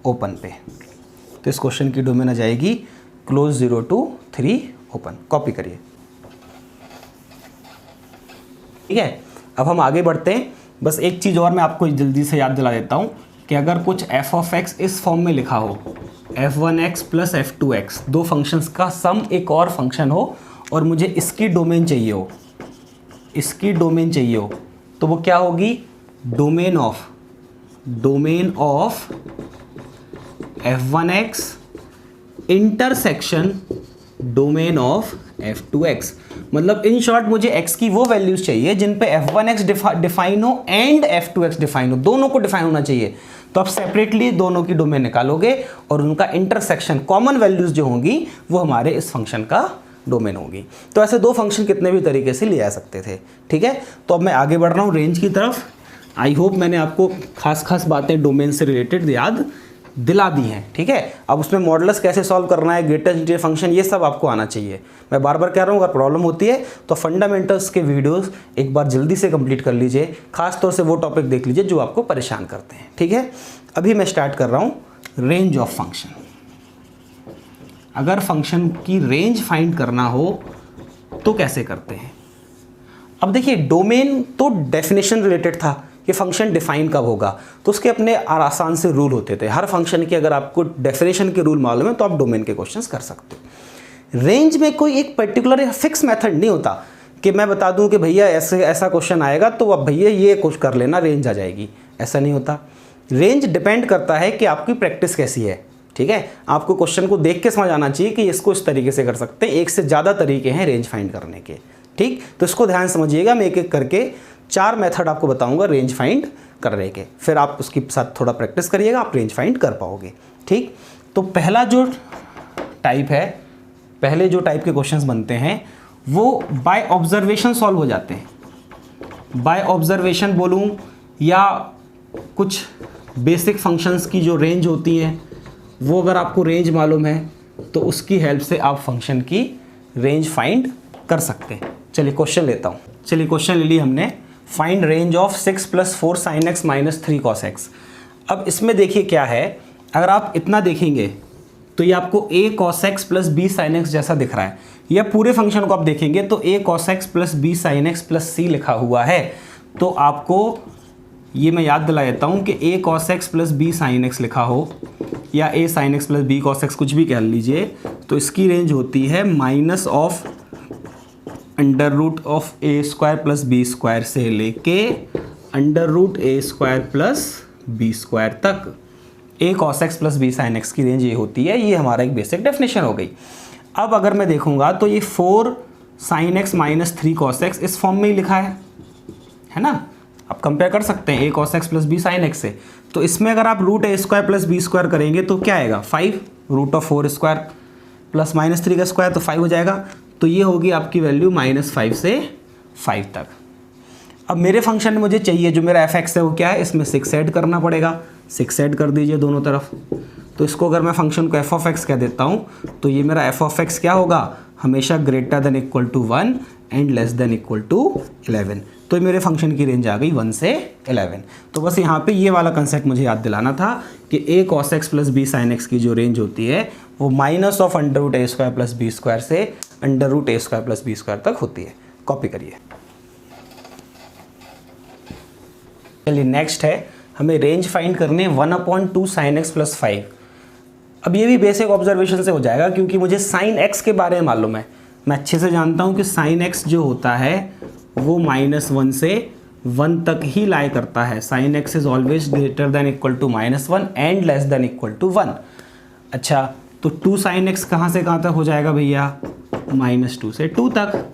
ओपन पे। तो इस क्वेश्चन की डोमेन आ जाएगी क्लोज 0 to 3 ओपन। कॉपी करिए। ठीक है, अब हम आगे बढ़ते हैं। बस एक चीज़ और मैं आपको जल्दी से याद दिला देता हूँ कि अगर कुछ एफ ऑफ एक्स इस फॉर्म में लिखा हो, f1x प्लस f2x, दो फंक्शंस का सम एक और फंक्शन हो और मुझे इसकी डोमेन चाहिए हो, इसकी डोमेन चाहिए हो, तो वो क्या होगी, domain of f1x intersection domain of f2x। मतलब इन शॉर्ट मुझे x की वो वैल्यूज चाहिए जिन पे f1x डिफाइन हो एंड f2x डिफाइन हो, दोनों को डिफाइन होना चाहिए। तो आप सेपरेटली दोनों की डोमेन निकालोगे और उनका इंटरसेक्शन कॉमन वैल्यूज जो होंगी वो हमारे इस फंक्शन का डोमेन होगी। तो ऐसे दो फंक्शन कितने भी तरीके से ले आ सकते थे। ठीक है, तो अब मैं आगे बढ़ रहा हूँ रेंज की तरफ। आई होप मैंने आपको खास बातें डोमेन से रिलेटेड याद दिला दी हैं। ठीक है, अब उसमें मॉडुलस कैसे सॉल्व करना है, ग्रेटेस्ट इंटीजर फंक्शन, ये सब आपको आना चाहिए। मैं बार बार कह रहा हूँ, अगर प्रॉब्लम होती है तो फंडामेंटल्स के वीडियोस एक बार जल्दी से कंप्लीट कर लीजिए, खास तौर से वो टॉपिक देख लीजिए जो आपको परेशान करते हैं। ठीक है, अभी मैं स्टार्ट कर रहा हूँ रेंज ऑफ फंक्शन। अगर फंक्शन की रेंज फाइंड करना हो तो कैसे करते हैं। अब देखिए, डोमेन तो डेफिनेशन रिलेटेड था कि फंक्शन डिफाइन कब होगा, तो उसके अपने आसान से रूल होते थे। हर फंक्शन की अगर आपको डेफिनेशन के रूल मालूम है तो आप डोमेन के क्वेश्चंस कर सकते हो। रेंज में कोई एक पर्टिकुलर या फिक्स मेथड नहीं होता कि मैं बता दूं कि भैया ऐसा क्वेश्चन आएगा तो अब भैया ये कुछ कर लेना, रेंज आ जाएगी, ऐसा नहीं होता। रेंज डिपेंड करता है कि आपकी प्रैक्टिस कैसी है। ठीक है, आपको क्वेश्चन को देख के समझ आना चाहिए कि इसको इस तरीके से कर सकते हैं। एक से ज़्यादा तरीके हैं रेंज फाइंड करने के। ठीक, तो इसको ध्यान समझिएगा, मैं एक एक करके 4 मेथड आपको बताऊंगा रेंज फाइंड करने के, फिर आप उसके साथ थोड़ा प्रैक्टिस करिएगा, आप रेंज फाइंड कर पाओगे। ठीक, तो पहला जो टाइप है, पहले जो टाइप के क्वेश्चंस बनते हैं वो बाय ऑब्जर्वेशन सॉल्व हो जाते हैं। बाय ऑब्जर्वेशन बोलूं या कुछ बेसिक फंक्शंस की जो रेंज होती हैं वो अगर आपको रेंज मालूम है तो उसकी हेल्प से आप फंक्शन की रेंज फाइंड कर सकते हैं। चलिए क्वेश्चन लेता हूँ। चलिए क्वेश्चन ले ली हमने, find range of 6 + 4 sin x - 3 cos x। अब इसमें देखिए क्या है, अगर आप इतना देखेंगे तो ये आपको a cos x + b sin x जैसा दिख रहा है, या पूरे फंक्शन को आप देखेंगे तो a cos x + b sin x + c लिखा हुआ है। तो आपको ये मैं याद दिला देता हूँ कि a cos x + b sin x लिखा हो या a sin x + b cos x कुछ भी कह लीजिए, तो इसकी रेंज होती है माइनस ऑफ √a² + b² से लेके √a² + b² तक a cos x + b sin x की रेंज ये होती है। ये हमारा एक बेसिक डेफिनेशन हो गई। अब अगर मैं देखूंगा तो ये 4 sin x - 3 cos x इस फॉर्म में ही लिखा है ना। आप कंपेयर कर सकते हैं a cos x + b sin x से। तो इसमें अगर आप √a² + b² करेंगे तो क्या आएगा, 5 √4² + -3 का स्क्वायर तो 5 हो जाएगा। तो ये होगी आपकी वैल्यू -5 से 5 तक। अब मेरे फंक्शन में मुझे चाहिए जो मेरा f(x) है वो क्या है, इसमें 6 ऐड करना पड़ेगा। 6 ऐड कर दीजिए दोनों तरफ। तो इसको अगर मैं फंक्शन को f(x) कह देता हूँ तो ये मेरा f(x) क्या होगा, हमेशा > 1 एंड < 11। तो मेरे फंक्शन की रेंज आ गई 1 से 11। तो बस यहाँ पे ये वाला कंसेप्ट मुझे याद दिलाना था कि a cos x + b sin x की जो रेंज होती है वो माइनस ऑफ √a² + b² से √a² + b² तक होती है। कॉपी करिए। चलिए नेक्स्ट है, हमें रेंज फाइंड करनी है 1/2 sin x + 5। अब ये भी बेसिक ऑब्जर्वेशन से हो जाएगा क्योंकि मुझे sin x के बारे में मालूम है। मैं अच्छे से जानता हूँ कि sin x जो होता है वो -1 से 1 तक ही लाई करता है। sin x is always greater than equal to -1 and less than equal to 1। अच्छा, तो 2 sin x कहाँ से कहाँ तक हो जाएगा भैया, -2 से 2 तक।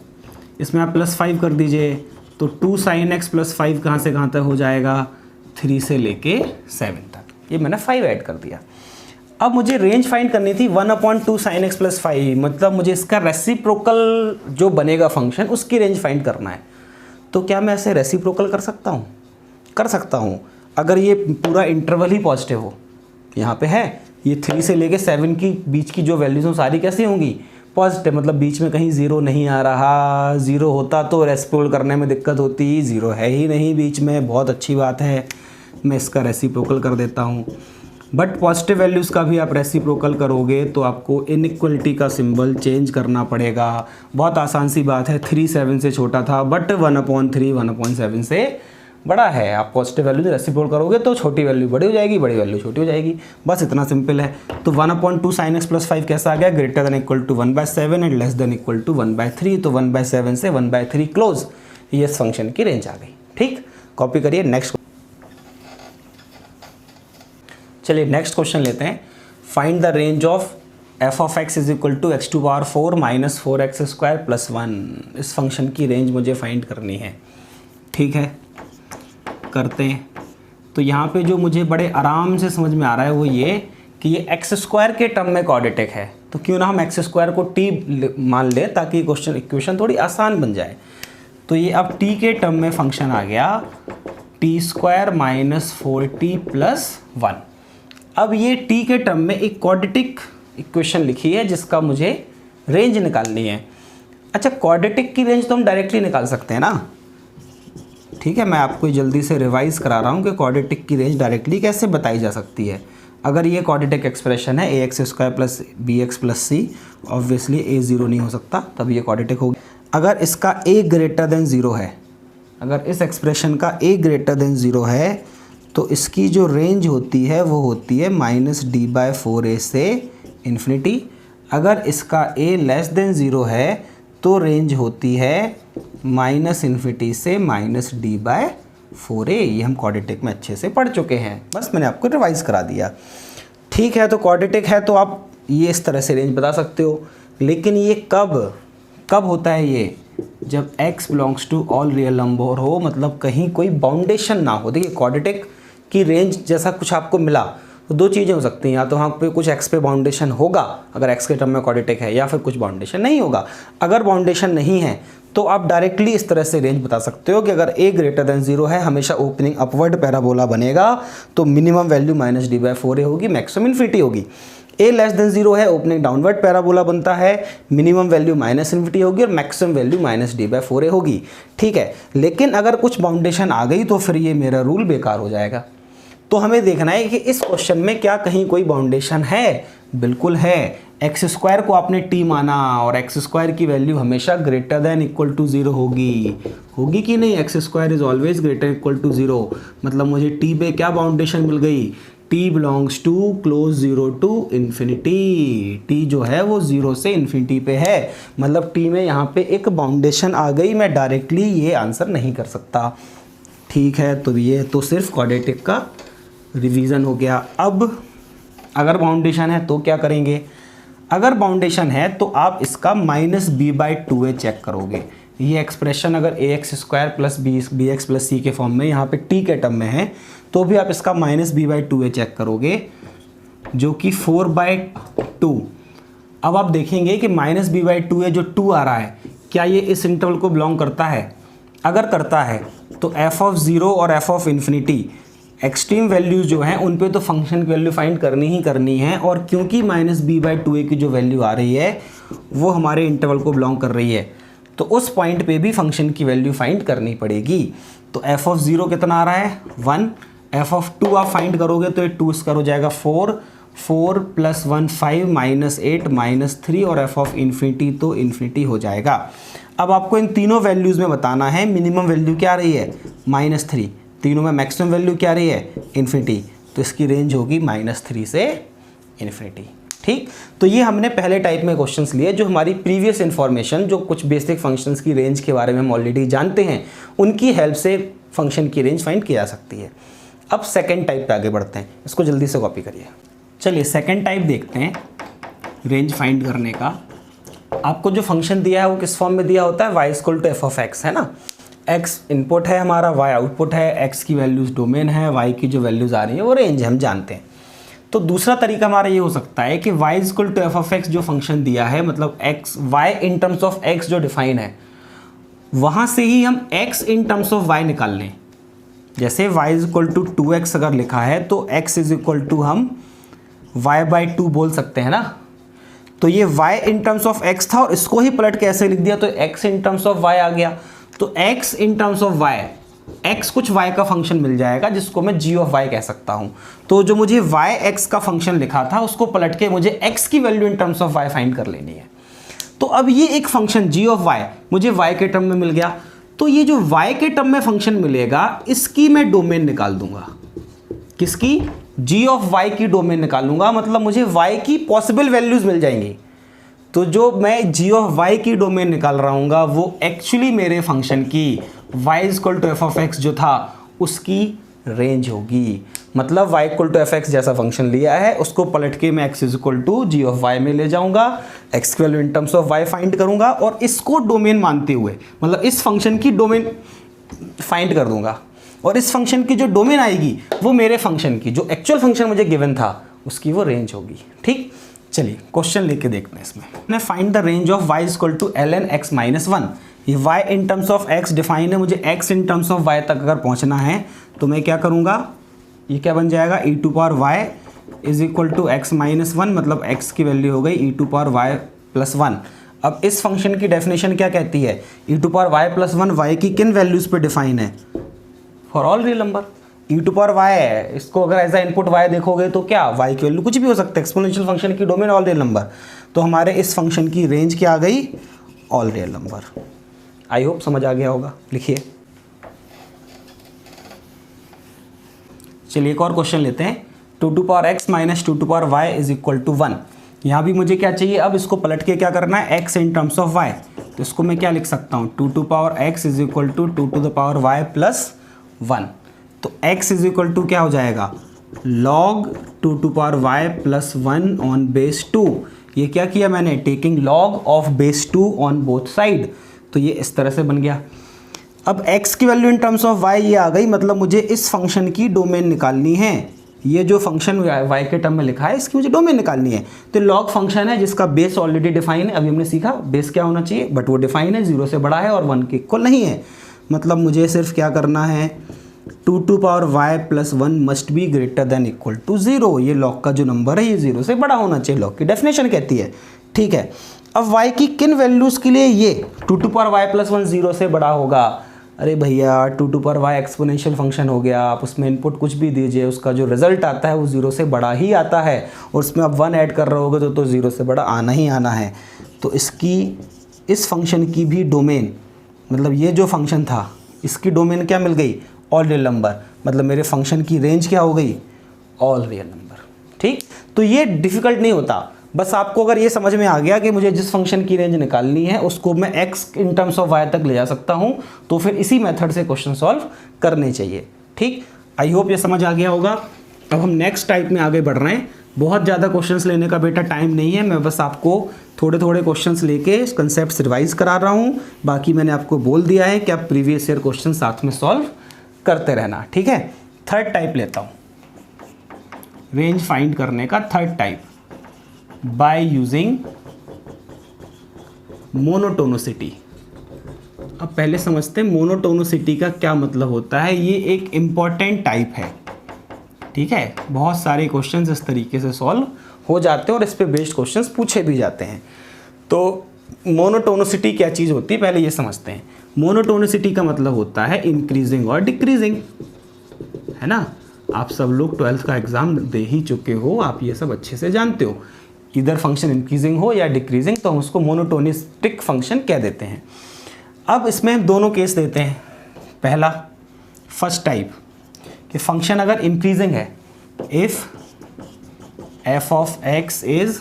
इसमें आप +5 कर दीजिए तो 2 sin x + 5 कहाँ से कहाँ तक हो जाएगा, 3 से लेके 7 तक। ये मैंने 5 ऐड कर दिया। अब मुझे रेंज फाइंड करनी थी 1/2 sin x + 5, मतलब मुझे इसका रेसिप्रोकल जो बनेगा फंक्शन उसकी रेंज फाइंड करना है। तो क्या मैं ऐसे रेसिप्रोकल कर सकता हूँ? कर सकता हूँ अगर ये पूरा इंटरवल ही पॉजिटिव हो। यहाँ पे है ये 3 से लेके 7 की बीच की जो वैल्यूज हों सारी कैसी होंगी, पॉजिटिव, मतलब बीच में कहीं 0 नहीं आ रहा। 0 होता तो रेसिप्रोकल करने में दिक्कत होती, 0 है ही नहीं बीच में, बहुत अच्छी बात है। मैं इसका रेसिप्रोकल कर देता हूँ। बट पॉजिटिव वैल्यूज़ का भी आप रेसिप्रोकल करोगे तो आपको इनइक्वलिटी का सिंबल चेंज करना पड़ेगा। बहुत आसान सी बात है, 3 7 से छोटा था बट 1/3 1/7 से बड़ा है। आप पॉजिटिव वैल्यू रेसिप्रोकल करोगे तो छोटी वैल्यू बड़ी हो जाएगी, बड़ी वैल्यू छोटी हो जाएगी, बस इतना सिंपल है। तो 1/2 sin x + 5 कैसा आ गया, greater than equal to 1/7 and less than equal to 1/3। तो 1/7 से 1/3 क्लोज, ये इस फंक्शन की रेंज आ गई। ठीक, कॉपी करिए। नेक्स्ट, चलिए नेक्स्ट क्वेश्चन लेते हैं। Find the range of f(x) = x⁴ - 4x² + 1। इस फंक्शन की रेंज मुझे फाइंड करनी है। ठीक है, करते हैं। तो यहाँ पे जो मुझे बड़े आराम से समझ में आ रहा है वो ये कि ये x² के टर्म में क्वाड्रेटिक है, तो क्यों ना हम x² को t मान लें ताकि क्वेश्चन इक्वेशन थोड़ी आसान बन जाए। तो ये अब t के टर्म में फंक्शन आ गया t² - 4t + 1। अब ये t के टर्म में एक क्वाड्रेटिक इक्वेशन लिखी है जिसका मुझे रेंज निकालनी है। अच्छा, क्वाड्रेटिक की रेंज तो हम डायरेक्टली निकाल सकते हैं ना। ठीक है, मैं आपको जल्दी से रिवाइज करा रहा हूँ कि क्वाड्रेटिक की रेंज डायरेक्टली कैसे बताई जा सकती है। अगर ये क्वाड्रेटिक एक्सप्रेशन है ax² + bx + c, obviously a 0 नहीं हो सकता, तब ये क्वाड्रेटिक होगी। अगर इसका a > 0 है, अगर इस एक्सप्रेशन का a > 0 है तो इसकी जो रेंज होती है वो होती है -d/4a से इन्फिनिटी। अगर इसका a < 0 है तो रेंज होती है -∞ से -d/4a। ये हम क्वाड्रेटिक में अच्छे से पढ़ चुके हैं, बस मैंने आपको रिवाइज करा दिया। ठीक है, तो क्वाड्रेटिक है तो आप ये इस तरह से रेंज बता सकते हो। लेकिन ये कब होता है, ये जब x belongs to all real number हो, मतलब कहीं कोई बाउंडेशन ना हो। देखिए क्वाड्रेटिक की रेंज जैसा कुछ आपको मिला तो दो चीज़ें हो सकती हैं, या तो वहाँ पे कुछ x पे बाउंडेशन होगा अगर x के टर्म में क्वाड्रेटिक है, या फिर कुछ बाउंडेशन नहीं होगा। अगर बाउंडेशन नहीं है तो आप डायरेक्टली इस तरह से रेंज बता सकते हो कि अगर a > 0 है, हमेशा ओपनिंग अपवर्ड पैराबोला बनेगा, तो मिनिमम वैल्यू -d/4a होगी, मैक्सिमम इन्फिनिटी होगी। a < 0 है, ओपनिंग डाउनवर्ड पैराबोला बनता है, मिनिमम वैल्यू -∞ होगी और मैक्सिमम वैल्यू -d/4a होगी। ठीक है, लेकिन अगर कुछ बाउंडेशन आ गई तो फिर ये मेरा रूल बेकार हो जाएगा। तो हमें देखना है कि इस क्वेश्चन में क्या कहीं कोई बाउंडेशन है। बिल्कुल है। x² को आपने t माना और x² की वैल्यू हमेशा ग्रेटर देन इक्वल टू 0 होगी कि नहीं। x² is always greater equal to 0, मतलब मुझे t पे क्या बाउंडेशन मिल गई, t belongs to close 0 to infinity. t जो है वो 0 से इन्फिनिटी पे है, मतलब t में यहाँ पे एक बाउंडेशन आ गई। मैं डायरेक्टली ये आंसर नहीं कर सकता। ठीक है, तो ये तो सिर्फ क्वाड्रेटिक का रिवीजन हो गया। अब अगर बाउंडेशन है तो क्या करेंगे। अगर बाउंडेशन है तो आप इसका -b/2a चेक करोगे। ये एक्सप्रेशन अगर ax² + bx + c के फॉर्म में यहाँ पे t के टर्म में है तो भी आप इसका -b/2a चेक करोगे, जो कि 4/2। अब आप देखेंगे कि -b/2a जो 2 आ रहा है, क्या ये इस इंटरवल को बिलोंग करता है। अगर करता है तो f(0) और f∞ एक्सट्रीम वैल्यूज जो हैं उन पे तो फंक्शन की वैल्यू फाइंड करनी ही करनी है। और क्योंकि -b/2a की जो वैल्यू आ रही है वो हमारे इंटरवल को बिलोंग कर रही है, तो उस पॉइंट पे भी फंक्शन की वैल्यू फाइंड करनी पड़ेगी। तो f(0) कितना आ रहा है, 1। f(2) आप फाइंड करोगे तो ये 2 स्क्वायर हो जाएगा 4 + 1 5 -8 -3 और f∞ तो इन्फिनिटी हो जाएगा। अब आपको इन तीनों वैल्यूज़ में बताना है मिनिमम वैल्यू क्या आ रही है, -3। तीनों में मैक्सिमम वैल्यू क्या रही है, इन्फिनिटी। तो इसकी रेंज होगी -3 से इन्फिनिटी। ठीक, तो ये हमने पहले टाइप में क्वेश्चंस लिए जो हमारी प्रीवियस इन्फॉर्मेशन, जो कुछ बेसिक फंक्शंस की रेंज के बारे में हम ऑलरेडी जानते हैं, उनकी हेल्प से फंक्शन की रेंज फाइंड की जा सकती है। अब सेकेंड टाइप पे आगे बढ़ते हैं, इसको जल्दी से कॉपी करिए। चलिए सेकेंड टाइप देखते हैं रेंज फाइंड करने का। आपको जो फंक्शन दिया है वो किस फॉर्म में दिया होता है, y = f(x) है ना। x इनपुट है हमारा, y आउटपुट है, x की वैल्यूज़ डोमेन है, y की जो वैल्यूज़ आ रही है वो रेंज हम जानते हैं। तो दूसरा तरीका हमारा ये हो सकता है कि y = f(x) जो फंक्शन दिया है, मतलब y in terms of x जो डिफाइन है, वहाँ से ही हम x in terms of y निकाल लें। जैसे y = 2x अगर लिखा है तो x = हम y/2 बोल सकते हैं ना। तो ये y in terms of x था और इसको ही पलट के ऐसे लिख दिया तो x in terms of y आ गया। तो x in terms of y x कुछ y का फंक्शन मिल जाएगा जिसको मैं g ऑफ y कह सकता हूँ। तो जो मुझे y x का फंक्शन लिखा था उसको पलट के मुझे x की value in terms of y find कर लेनी है। तो अब ये एक फंक्शन g ऑफ y मुझे y के टर्म में मिल गया, तो ये जो y के टर्म में फंक्शन मिलेगा इसकी मैं डोमेन निकाल दूंगा। किसकी? g ऑफ y की डोमेन निकालूंगा, मतलब मुझे y की पॉसिबल वैल्यूज मिल जाएंगी। तो जो मैं g ऑफ y की डोमेन निकाल रहा हूँगा वो एक्चुअली मेरे फंक्शन की y equal to f of x जो था उसकी रेंज होगी। मतलब y equal to f x जैसा फंक्शन लिया है उसको पलट के मैं x equal to g of y में ले जाऊंगा, x की value in terms of y find करूंगा और इसको डोमेन मानते हुए, मतलब इस फंक्शन की डोमेन फाइंड कर दूंगा और इस फंक्शन की जो डोमेन आएगी वो मेरे फंक्शन की जो एक्चुअल फंक्शन मुझे गिवन था उसकी वो रेंज होगी। ठीक, चलिए क्वेश्चन लेके देखते हैं। इसमें find the range of y equal to ln x minus 1। ये y in terms of x define है, मुझे x in terms of y तक अगर पहुंचना है तो मैं क्या करूंगा, ये क्या बन जाएगा e to power y is equal to x minus 1, मतलब x की वैल्यू हो गई e to power y plus 1। अब इस फंक्शन की डेफिनेशन क्या कहती है, e to power y plus 1 y की किन वैल्यूज पे डिफाइन है? For all real number. e to power y है, इसको अगर एज अ इनपुट y देखोगे तो क्या y की वैल्यू कुछ भी हो सकता है, एक्सपोनेंशियल फंक्शन की डोमेन ऑल रियल नंबर। तो हमारे इस फंक्शन की रेंज क्या आ गई? All real number. I hope समझ आ गया होगा। लिखिए, चलिए एक और क्वेश्चन लेते हैं। 2 to power x minus 2 to power y is equal to 1। यहाँ भी मुझे क्या चाहिए, अब इसको पलट के क्या करना है, x in terms of y। तो इसको मैं क्या लिख सकता हूँ, 2 to power x is equal to 2 to the power y plus 1। तो x इज इक्वल टू क्या हो जाएगा, log 2 to power y plus 1 on base 2। ये क्या किया मैंने, taking log of base 2 on both side. तो ये इस तरह से बन गया। अब x की value in terms of y ये आ गई, मतलब मुझे इस फंक्शन की डोमेन निकालनी है। ये जो फंक्शन y के टर्म में लिखा है इसकी मुझे डोमेन निकालनी है। तो log फंक्शन है जिसका बेस ऑलरेडी डिफाइन है, अभी हमने सीखा बेस क्या होना चाहिए, बट वो डिफाइन है, 0 से बड़ा है और 1 के इक्वल नहीं है। मतलब मुझे सिर्फ क्या करना है, 2 to power y plus 1 must be greater than equal to 0। ये log का जो नंबर है ये 0 से बड़ा होना चाहिए, log की डेफिनेशन कहती है। ठीक है, अब y की किन वैल्यूज़ के लिए ये 2 टू पावर y प्लस 1 0 से बड़ा होगा? अरे भैया 2 to power y exponential function हो गया, आप उसमें इनपुट कुछ भी दीजिए उसका जो रिजल्ट आता है वो 0 से बड़ा ही आता है, और उसमें आप 1 ऐड कर रहे होगे तो 0 से बड़ा आना ही आना है। तो इसकी इस फंक्शन की भी डोमेन, मतलब ये जो फंक्शन था इसकी डोमेन क्या मिल गई, ऑल रियल नंबर। मतलब मेरे फंक्शन की रेंज क्या हो गई, ऑल रियल नंबर। ठीक, तो ये डिफ़िकल्ट नहीं होता, बस आपको अगर ये समझ में आ गया कि मुझे जिस फंक्शन की रेंज निकालनी है उसको मैं x in terms of y तक ले जा सकता हूँ, तो फिर इसी मेथड से क्वेश्चन सॉल्व करने चाहिए। ठीक, आई होप ये समझ आ गया होगा। अब हम नेक्स्ट टाइप में आगे बढ़ रहे हैं। बहुत ज़्यादा क्वेश्चंस लेने का बेटा टाइम नहीं है, मैं बस आपको थोड़े थोड़े क्वेश्चंस लेके कंसेप्ट रिवाइज करा रहा हूँ। बाकी मैंने आपको बोल दिया है कि आप प्रीवियस ईयर क्वेश्चन साथ में सॉल्व करते रहना। ठीक है, थर्ड टाइप लेता हूँ, रेंज फाइंड करने का third type, by using monotonicity. अब पहले समझते हैं मोनोटोनिसिटी का क्या मतलब होता है। ये एक इम्पॉर्टेंट टाइप है। ठीक है, बहुत सारे क्वेश्चंस इस तरीके से सॉल्व हो जाते हैं और इस पे बेस्ड क्वेश्चंस पूछे भी जाते हैं। तो मोनोटोनिसिटी क्या चीज़ होती है पहले ये समझते हैं। मोनोटोनिसिटी का मतलब होता है इंक्रीजिंग और डिक्रीजिंग, है ना। आप सब लोग 12th का एग्ज़ाम दे ही चुके हो, आप ये सब अच्छे से जानते हो। इधर फंक्शन इंक्रीजिंग हो या डिक्रीजिंग तो हम उसको मोनोटोनिस्टिक फंक्शन कह देते हैं। अब इसमें हम दोनों केस देते हैं। पहला, फर्स्ट टाइप, कि फंक्शन अगर इंक्रीजिंग है, if f of x is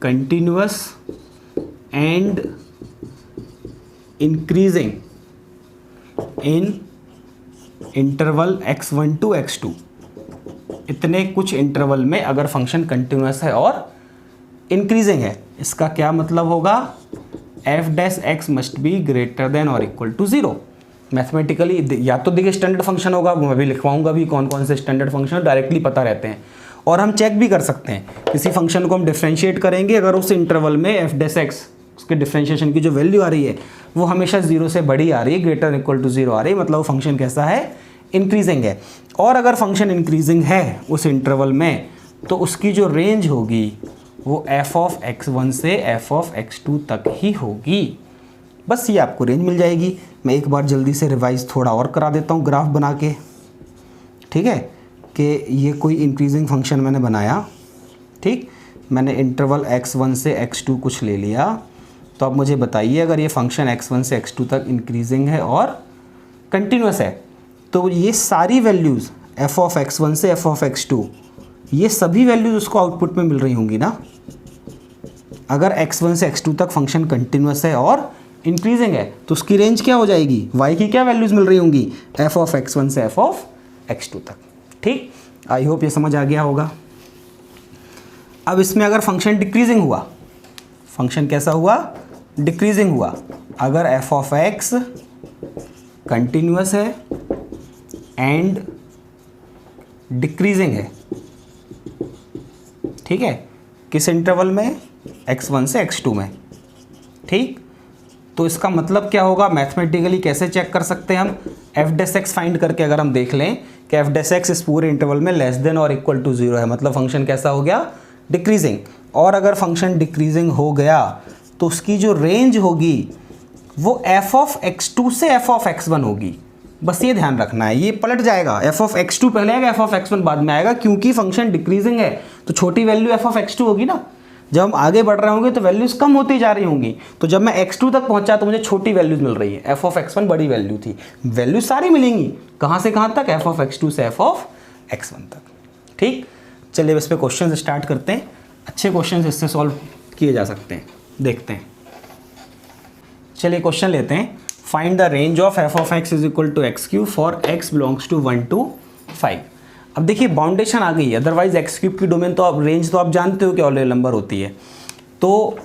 continuous and increasing in interval x1 to x2, इतने कुछ इंटरवल में अगर फंक्शन कंटिन्यूअस है और इंक्रीजिंग है, इसका क्या मतलब होगा, F dash x must be greater then और इक्वल टू 0। मैथमेटिकली या तो देखिए स्टैंडर्ड फंक्शन होगा, मैं भी लिखवाऊंगा भी कौन कौन से स्टैंडर्ड फंक्शन डायरेक्टली पता रहते हैं, और हम चेक भी कर सकते हैं। किसी फंक्शन को हम डिफ्रेंशिएट करेंगे, अगर उस इंटरवल में एफ डैश एक्स उसके डिफ्रेंशिएशन की जो वैल्यू आ रही है वो हमेशा 0 से बड़ी आ रही है, ग्रेटर इक्वल टू 0 आ रही है, मतलब वो फंक्शन कैसा है, इंक्रीजिंग है। और अगर फंक्शन इंक्रीजिंग है उस इंटरवल में तो उसकी जो रेंज होगी वो एफ ऑफ x1 से एफ ऑफ x2 तक ही होगी। बस ये आपको रेंज मिल जाएगी। मैं एक बार जल्दी से रिवाइज थोड़ा और करा देता हूँ ग्राफ बना के, ठीक है, कि ये कोई इंक्रीजिंग फंक्शन मैंने बनाया, ठीक, मैंने इंटरवल x1 से x2 कुछ ले लिया, तो अब मुझे बताइए अगर ये फंक्शन x1 से x2 तक इंक्रीजिंग है और कंटिन्यूस है, तो ये सारी वैल्यूज़ f ऑफ x1 से f ऑफ x2, ये सभी वैल्यूज़ उसको आउटपुट में मिल रही होंगी ना। अगर x1 से x2 तक फंक्शन कंटिन्यूस है और इंक्रीजिंग है तो उसकी रेंज क्या हो जाएगी, y की क्या वैल्यूज़ मिल रही होंगी, f ऑफ x1 से f ऑफ x2 तक। ठीक, आई होप ये समझ आ गया होगा। अब इसमें अगर फंक्शन डिक्रीजिंग हुआ, फंक्शन कैसा हुआ, डिक्रीजिंग हुआ, अगर f ऑफ x कंटिन्यूस है एंड डिक्रीजिंग है, ठीक है, किस इंटरवल में, x1 से x2 में, ठीक, तो इसका मतलब क्या होगा, मैथमेटिकली कैसे चेक कर सकते हैं हम, f डैश x फाइंड करके अगर हम देख लें कि f डैश x इस पूरे इंटरवल में लेस देन और इक्वल टू 0 है, मतलब फंक्शन कैसा हो गया, डिक्रीजिंग। और अगर फंक्शन डिक्रीजिंग हो गया तो उसकी जो रेंज होगी वो f ऑफ x2 से f ऑफ x1 होगी। बस ये ध्यान रखना है, ये पलट जाएगा, f ऑफ x2 पहले आएगा, f ऑफ x1 बाद में आएगा, क्योंकि फंक्शन डिक्रीजिंग है तो छोटी वैल्यू f ऑफ x2 होगी ना। जब हम आगे बढ़ रहे होंगे तो वैल्यूज कम होती जा रही होंगी, तो जब मैं x2 तक पहुंचा तो मुझे छोटी वैल्यूज मिल रही है, f ऑफ x1 बड़ी वैल्यू थी, वैल्यूज सारी मिलेंगी, कहाँ से कहाँ तक, f ऑफ x2 से f ऑफ x1 तक। ठीक, चलिए इस पे क्वेश्चन स्टार्ट करते हैं, अच्छे क्वेश्चन इससे सॉल्व किए जा सकते हैं, देखते हैं। चलिए क्वेश्चन लेते हैं, find the range of f of x is equal to x cube for x belongs to 1 to 5। अब देखिए बाउंडेशन आ गई, अदरवाइज एक्स क्यूब की डोमेन तो आप रेंज तो आप जानते हो कि ऑलरेडी नंबर होती है, तो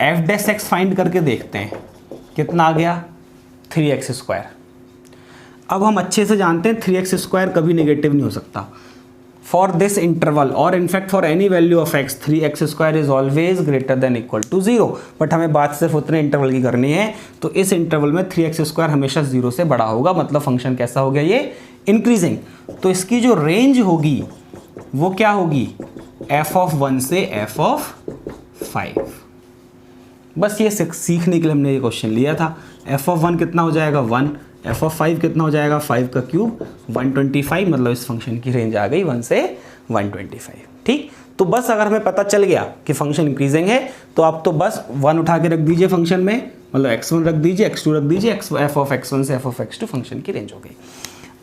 f डैश x फाइंड करके देखते हैं कितना आ गया, 3x²। अब हम अच्छे से जानते हैं 3x² कभी नेगेटिव नहीं हो सकता फॉर दिस इंटरवल, और in fact for any value of x 3x² is always greater than equal to 0। But हमें बात सिर्फ उतने इंटरवल की करनी है, तो इस इंटरवल में 3x² हमेशा 0 से बड़ा होगा, मतलब फंक्शन कैसा हो गया, ये इंक्रीजिंग। तो इसकी जो रेंज होगी वो क्या होगी, f ऑफ 1 से f ऑफ 5। बस ये सीखने के लिए हमने ये क्वेश्चन लिया था। f ऑफ 1 कितना हो जाएगा 1, f ऑफ 5 कितना हो जाएगा 5 का क्यूब 125, मतलब इस फंक्शन की रेंज आ गई 1 से 125। ठीक, तो बस अगर हमें पता चल गया कि फंक्शन इंक्रीजिंग है तो आप तो बस 1 उठा के रख दीजिए फंक्शन में, मतलब x1 रख दीजिए, x2 रख दीजिए, f ऑफ x1 से f ऑफ x2 फंक्शन की रेंज हो गई।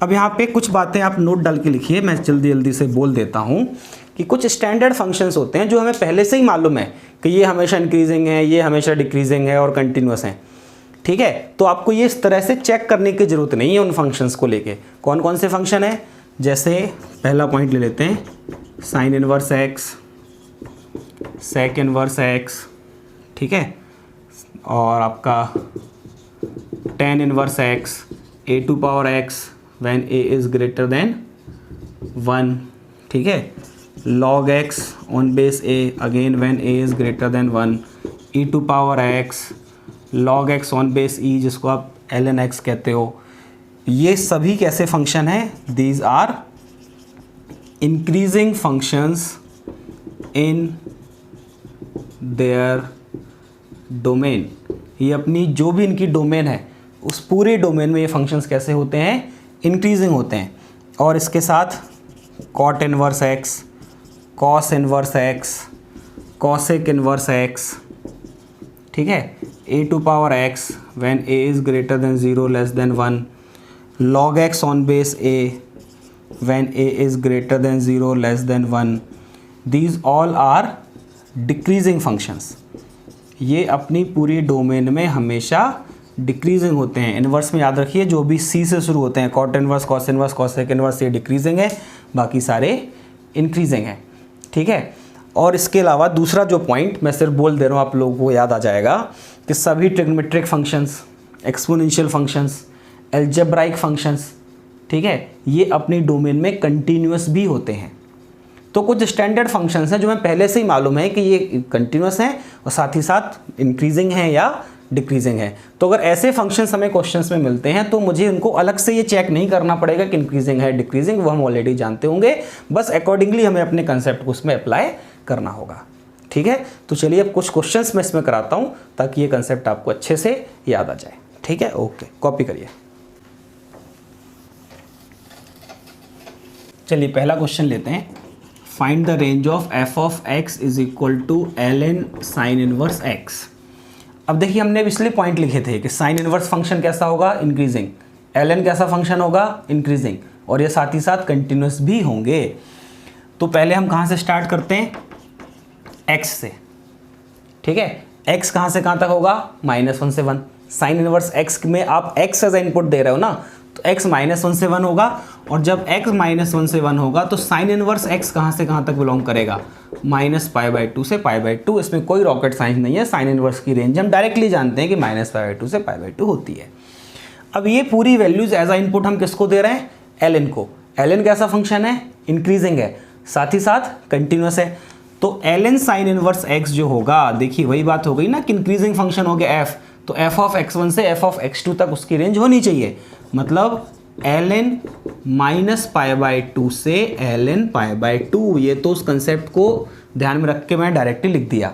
अब यहाँ पे कुछ बातें आप नोट डाल के लिखिए, मैं जल्दी जल्दी से बोल देता हूँ कि कुछ स्टैंडर्ड फंक्शंस होते हैं जो हमें पहले से ही मालूम है कि ये हमेशा इंक्रीजिंग है, ये हमेशा डिक्रीजिंग है और कंटिन्यूस हैं। ठीक है, तो आपको ये इस तरह से चेक करने की ज़रूरत नहीं है उन फंक्शंस को लेके। कौन कौन से फंक्शन है, जैसे पहला पॉइंट ले लेते हैं, sine inverse x, sec inverse x, ठीक है, और आपका tan inverse x, a⁴x when a is greater than 1, ठीक है, log x on base a again when a is greater than 1, e⁴x log x on base e जिसको आप ln x कहते हो। ये सभी कैसे फंक्शन हैं, these are increasing functions in their domain. ये अपनी जो भी इनकी डोमेन है उस पूरे डोमेन में ये फंक्शंस कैसे होते हैं, इंक्रीजिंग होते हैं। और इसके साथ cot inverse x, cos inverse x, cosec inverse x, ठीक है, a⁴x when a is greater than 0 less than 1, log x on base a when a is greater than 0 less than 1, these all are decreasing functions। ये अपनी पूरी domain में हमेशा decreasing होते हैं। Inverse में याद रखिए जो भी c से शुरू होते हैं, cot inverse, cos inverse, cosec inverse, ये डिक्रीजिंग है, बाकी सारे इंक्रीजिंग हैं। ठीक है, और इसके अलावा दूसरा जो पॉइंट मैं सिर्फ बोल दे रहा हूँ, आप लोगों को याद आ जाएगा कि सभी trigonometric functions, exponential functions, algebraic functions, ठीक है, ये अपनी डोमेन में कंटिन्यूस भी होते हैं। तो कुछ स्टैंडर्ड फंक्शंस हैं जो हमें पहले से ही मालूम है कि ये कंटिन्यूस हैं और साथ ही साथ इंक्रीजिंग हैं या डिक्रीजिंग है। तो अगर ऐसे फंक्शंस हमें क्वेश्चंस में मिलते हैं तो मुझे उनको अलग से ये चेक नहीं करना पड़ेगा कि इंक्रीजिंग है डिक्रीजिंग, वो हम ऑलरेडी जानते होंगे, बस अकॉर्डिंगली हमें अपने कंसेप्ट को उसमें अप्लाई करना होगा। ठीक है, तो चलिए अब कुछ क्वेश्चंस मैं इसमें कराता हूँ ताकि ये कंसेप्ट आपको अच्छे से याद आ जाए। ठीक है, ओके, कॉपी करिए। चलिए पहला क्वेश्चन लेते हैं। Find the range of f of x is equal to l n sine inverse x. अब देखिए हमने पिछले पॉइंट लिखे थे कि साइन इनवर्स फंक्शन कैसा होगा, इंक्रीजिंग, एल एन कैसा फंक्शन होगा, इंक्रीजिंग, और ये साथ ही साथ कंटिन्यूस भी होंगे। तो पहले हम कहाँ से स्टार्ट करते हैं, एक्स से, ठीक है। एक्स कहाँ से कहाँ तक होगा, -1 से 1। साइन इनवर्स एक्स में आप एक्स एज इनपुट दे रहे हो ना, तो x -1 से 1 होगा, और जब x -1 से 1 होगा तो साइन इनवर्स x कहाँ से कहाँ तक बिलोंग करेगा, -π/2 से π/2। इसमें कोई रॉकेट साइंस नहीं है, साइन इनवर्स की रेंज हम डायरेक्टली जानते हैं कि -π/2 से π/2 होती है। अब ये पूरी वैल्यूज एज अ इनपुट हम किसको दे रहे हैं, एल को। एल कैसा फंक्शन है, इंक्रीजिंग है, साथ ही साथ कंटिन्यूस है। तो एल साइन इनवर्स x जो होगा, देखिए वही बात हो गई ना कि इंक्रीजिंग फंक्शन हो गया f, तो f ऑफ x1 से f ऑफ x2 तक उसकी रेंज होनी चाहिए। मतलब ln -π/2 से ln π/2। ये तो उस कंसेप्ट को ध्यान में रख के मैं डायरेक्टली लिख दिया।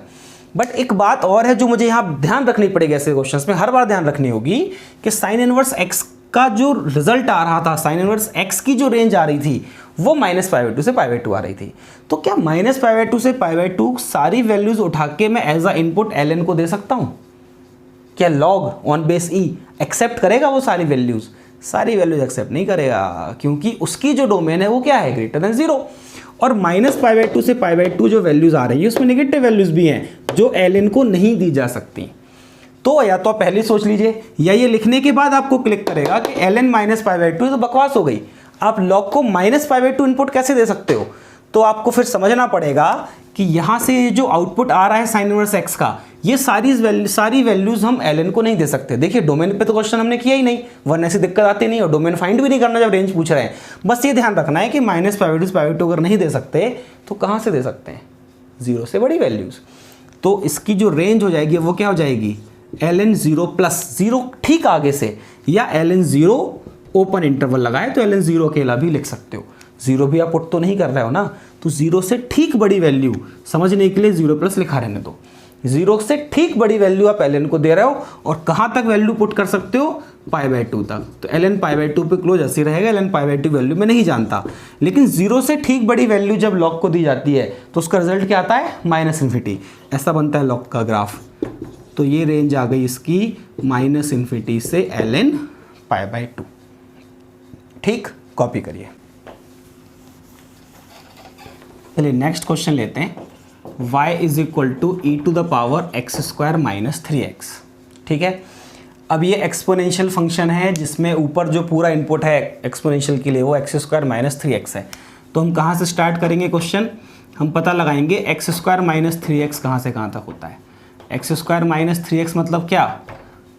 बट एक बात और है जो मुझे यहाँ ध्यान रखनी पड़ेगी, ऐसे क्वेश्चंस में हर बार ध्यान रखनी होगी कि साइन इनवर्स x का जो रिजल्ट आ रहा था, साइन इनवर्स x की जो रेंज आ रही थी वो -π/2 से π/2 आ रही थी। तो क्या -π/2 से π/2 सारी वैल्यूज उठा के मैं एज अ इनपुट ln को दे सकता हूँ? क्या log on base e accept करेगा वो सारी वैल्यूज? सारी वैल्यूज एक्सेप्ट नहीं करेगा, क्योंकि उसकी जो डोमेन है वो क्या है, ग्रेटर देन 0। और -π/2 से π/2 जो वैल्यूज आ रही है उसमें नेगेटिव वैल्यूज भी हैं जो ln को नहीं दी जा सकती। तो या तो आप पहले सोच लीजिए, या ये लिखने के बाद आपको क्लिक करेगा कि ln -π/2 तो बकवास हो गई, आप log को -π/2 इनपुट कैसे दे सकते हो? तो आपको फिर समझना पड़ेगा कि यहाँ से जो आउटपुट आ रहा है साइन इनवर्स x का, ये सारी वैल्यूज हम ln को नहीं दे सकते। देखिए डोमेन पे तो क्वेश्चन हमने किया ही नहीं, वरना ऐसी दिक्कत आती नहीं, और डोमेन फाइंड भी नहीं करना जब रेंज पूछ रहे हैं। बस ये ध्यान रखना है कि -π/2 से π/2 अगर नहीं दे सकते तो कहाँ से दे सकते हैं, 0 से बड़ी वैल्यूज। तो इसकी जो रेंज हो जाएगी वो क्या हो जाएगी, ln 0 + 0 ठीक आगे से, या ln 0 ओपन इंटरवल लगाए तो ln 0 अकेला भी लिख सकते हो। 0 भी आप पुट तो नहीं कर रहे हो ना, तो 0 से ठीक बड़ी वैल्यू समझने के लिए 0+ लिखा रहने दो। 0 से ठीक बड़ी वैल्यू आप ln को दे रहे हो, और कहाँ तक वैल्यू पुट कर सकते हो, π/2 तक। तो ln π/2 पे क्लोज ऐसे रहेगा, ln π/2 वैल्यू में नहीं जानता। लेकिन 0 से ठीक बड़ी वैल्यू जब log को दी जाती है तो उसका रिजल्ट क्या आता है, -∞। ऐसा बनता है log का ग्राफ। तो ये रेंज आ गई इसकी -∞ से ln π/2। ठीक, कॉपी करिए। चलिए नेक्स्ट क्वेश्चन लेते हैं। y is equal to e⁻x² - 3x। ठीक है, अब ये एक्सपोनेंशियल फंक्शन है जिसमें ऊपर जो पूरा इनपुट है एक्सपोनेंशियल के लिए वो x² - 3x है। तो हम कहाँ से स्टार्ट करेंगे क्वेश्चन, हम पता लगाएंगे x² - 3x कहाँ से कहाँ तक होता है। x² - 3x मतलब क्या,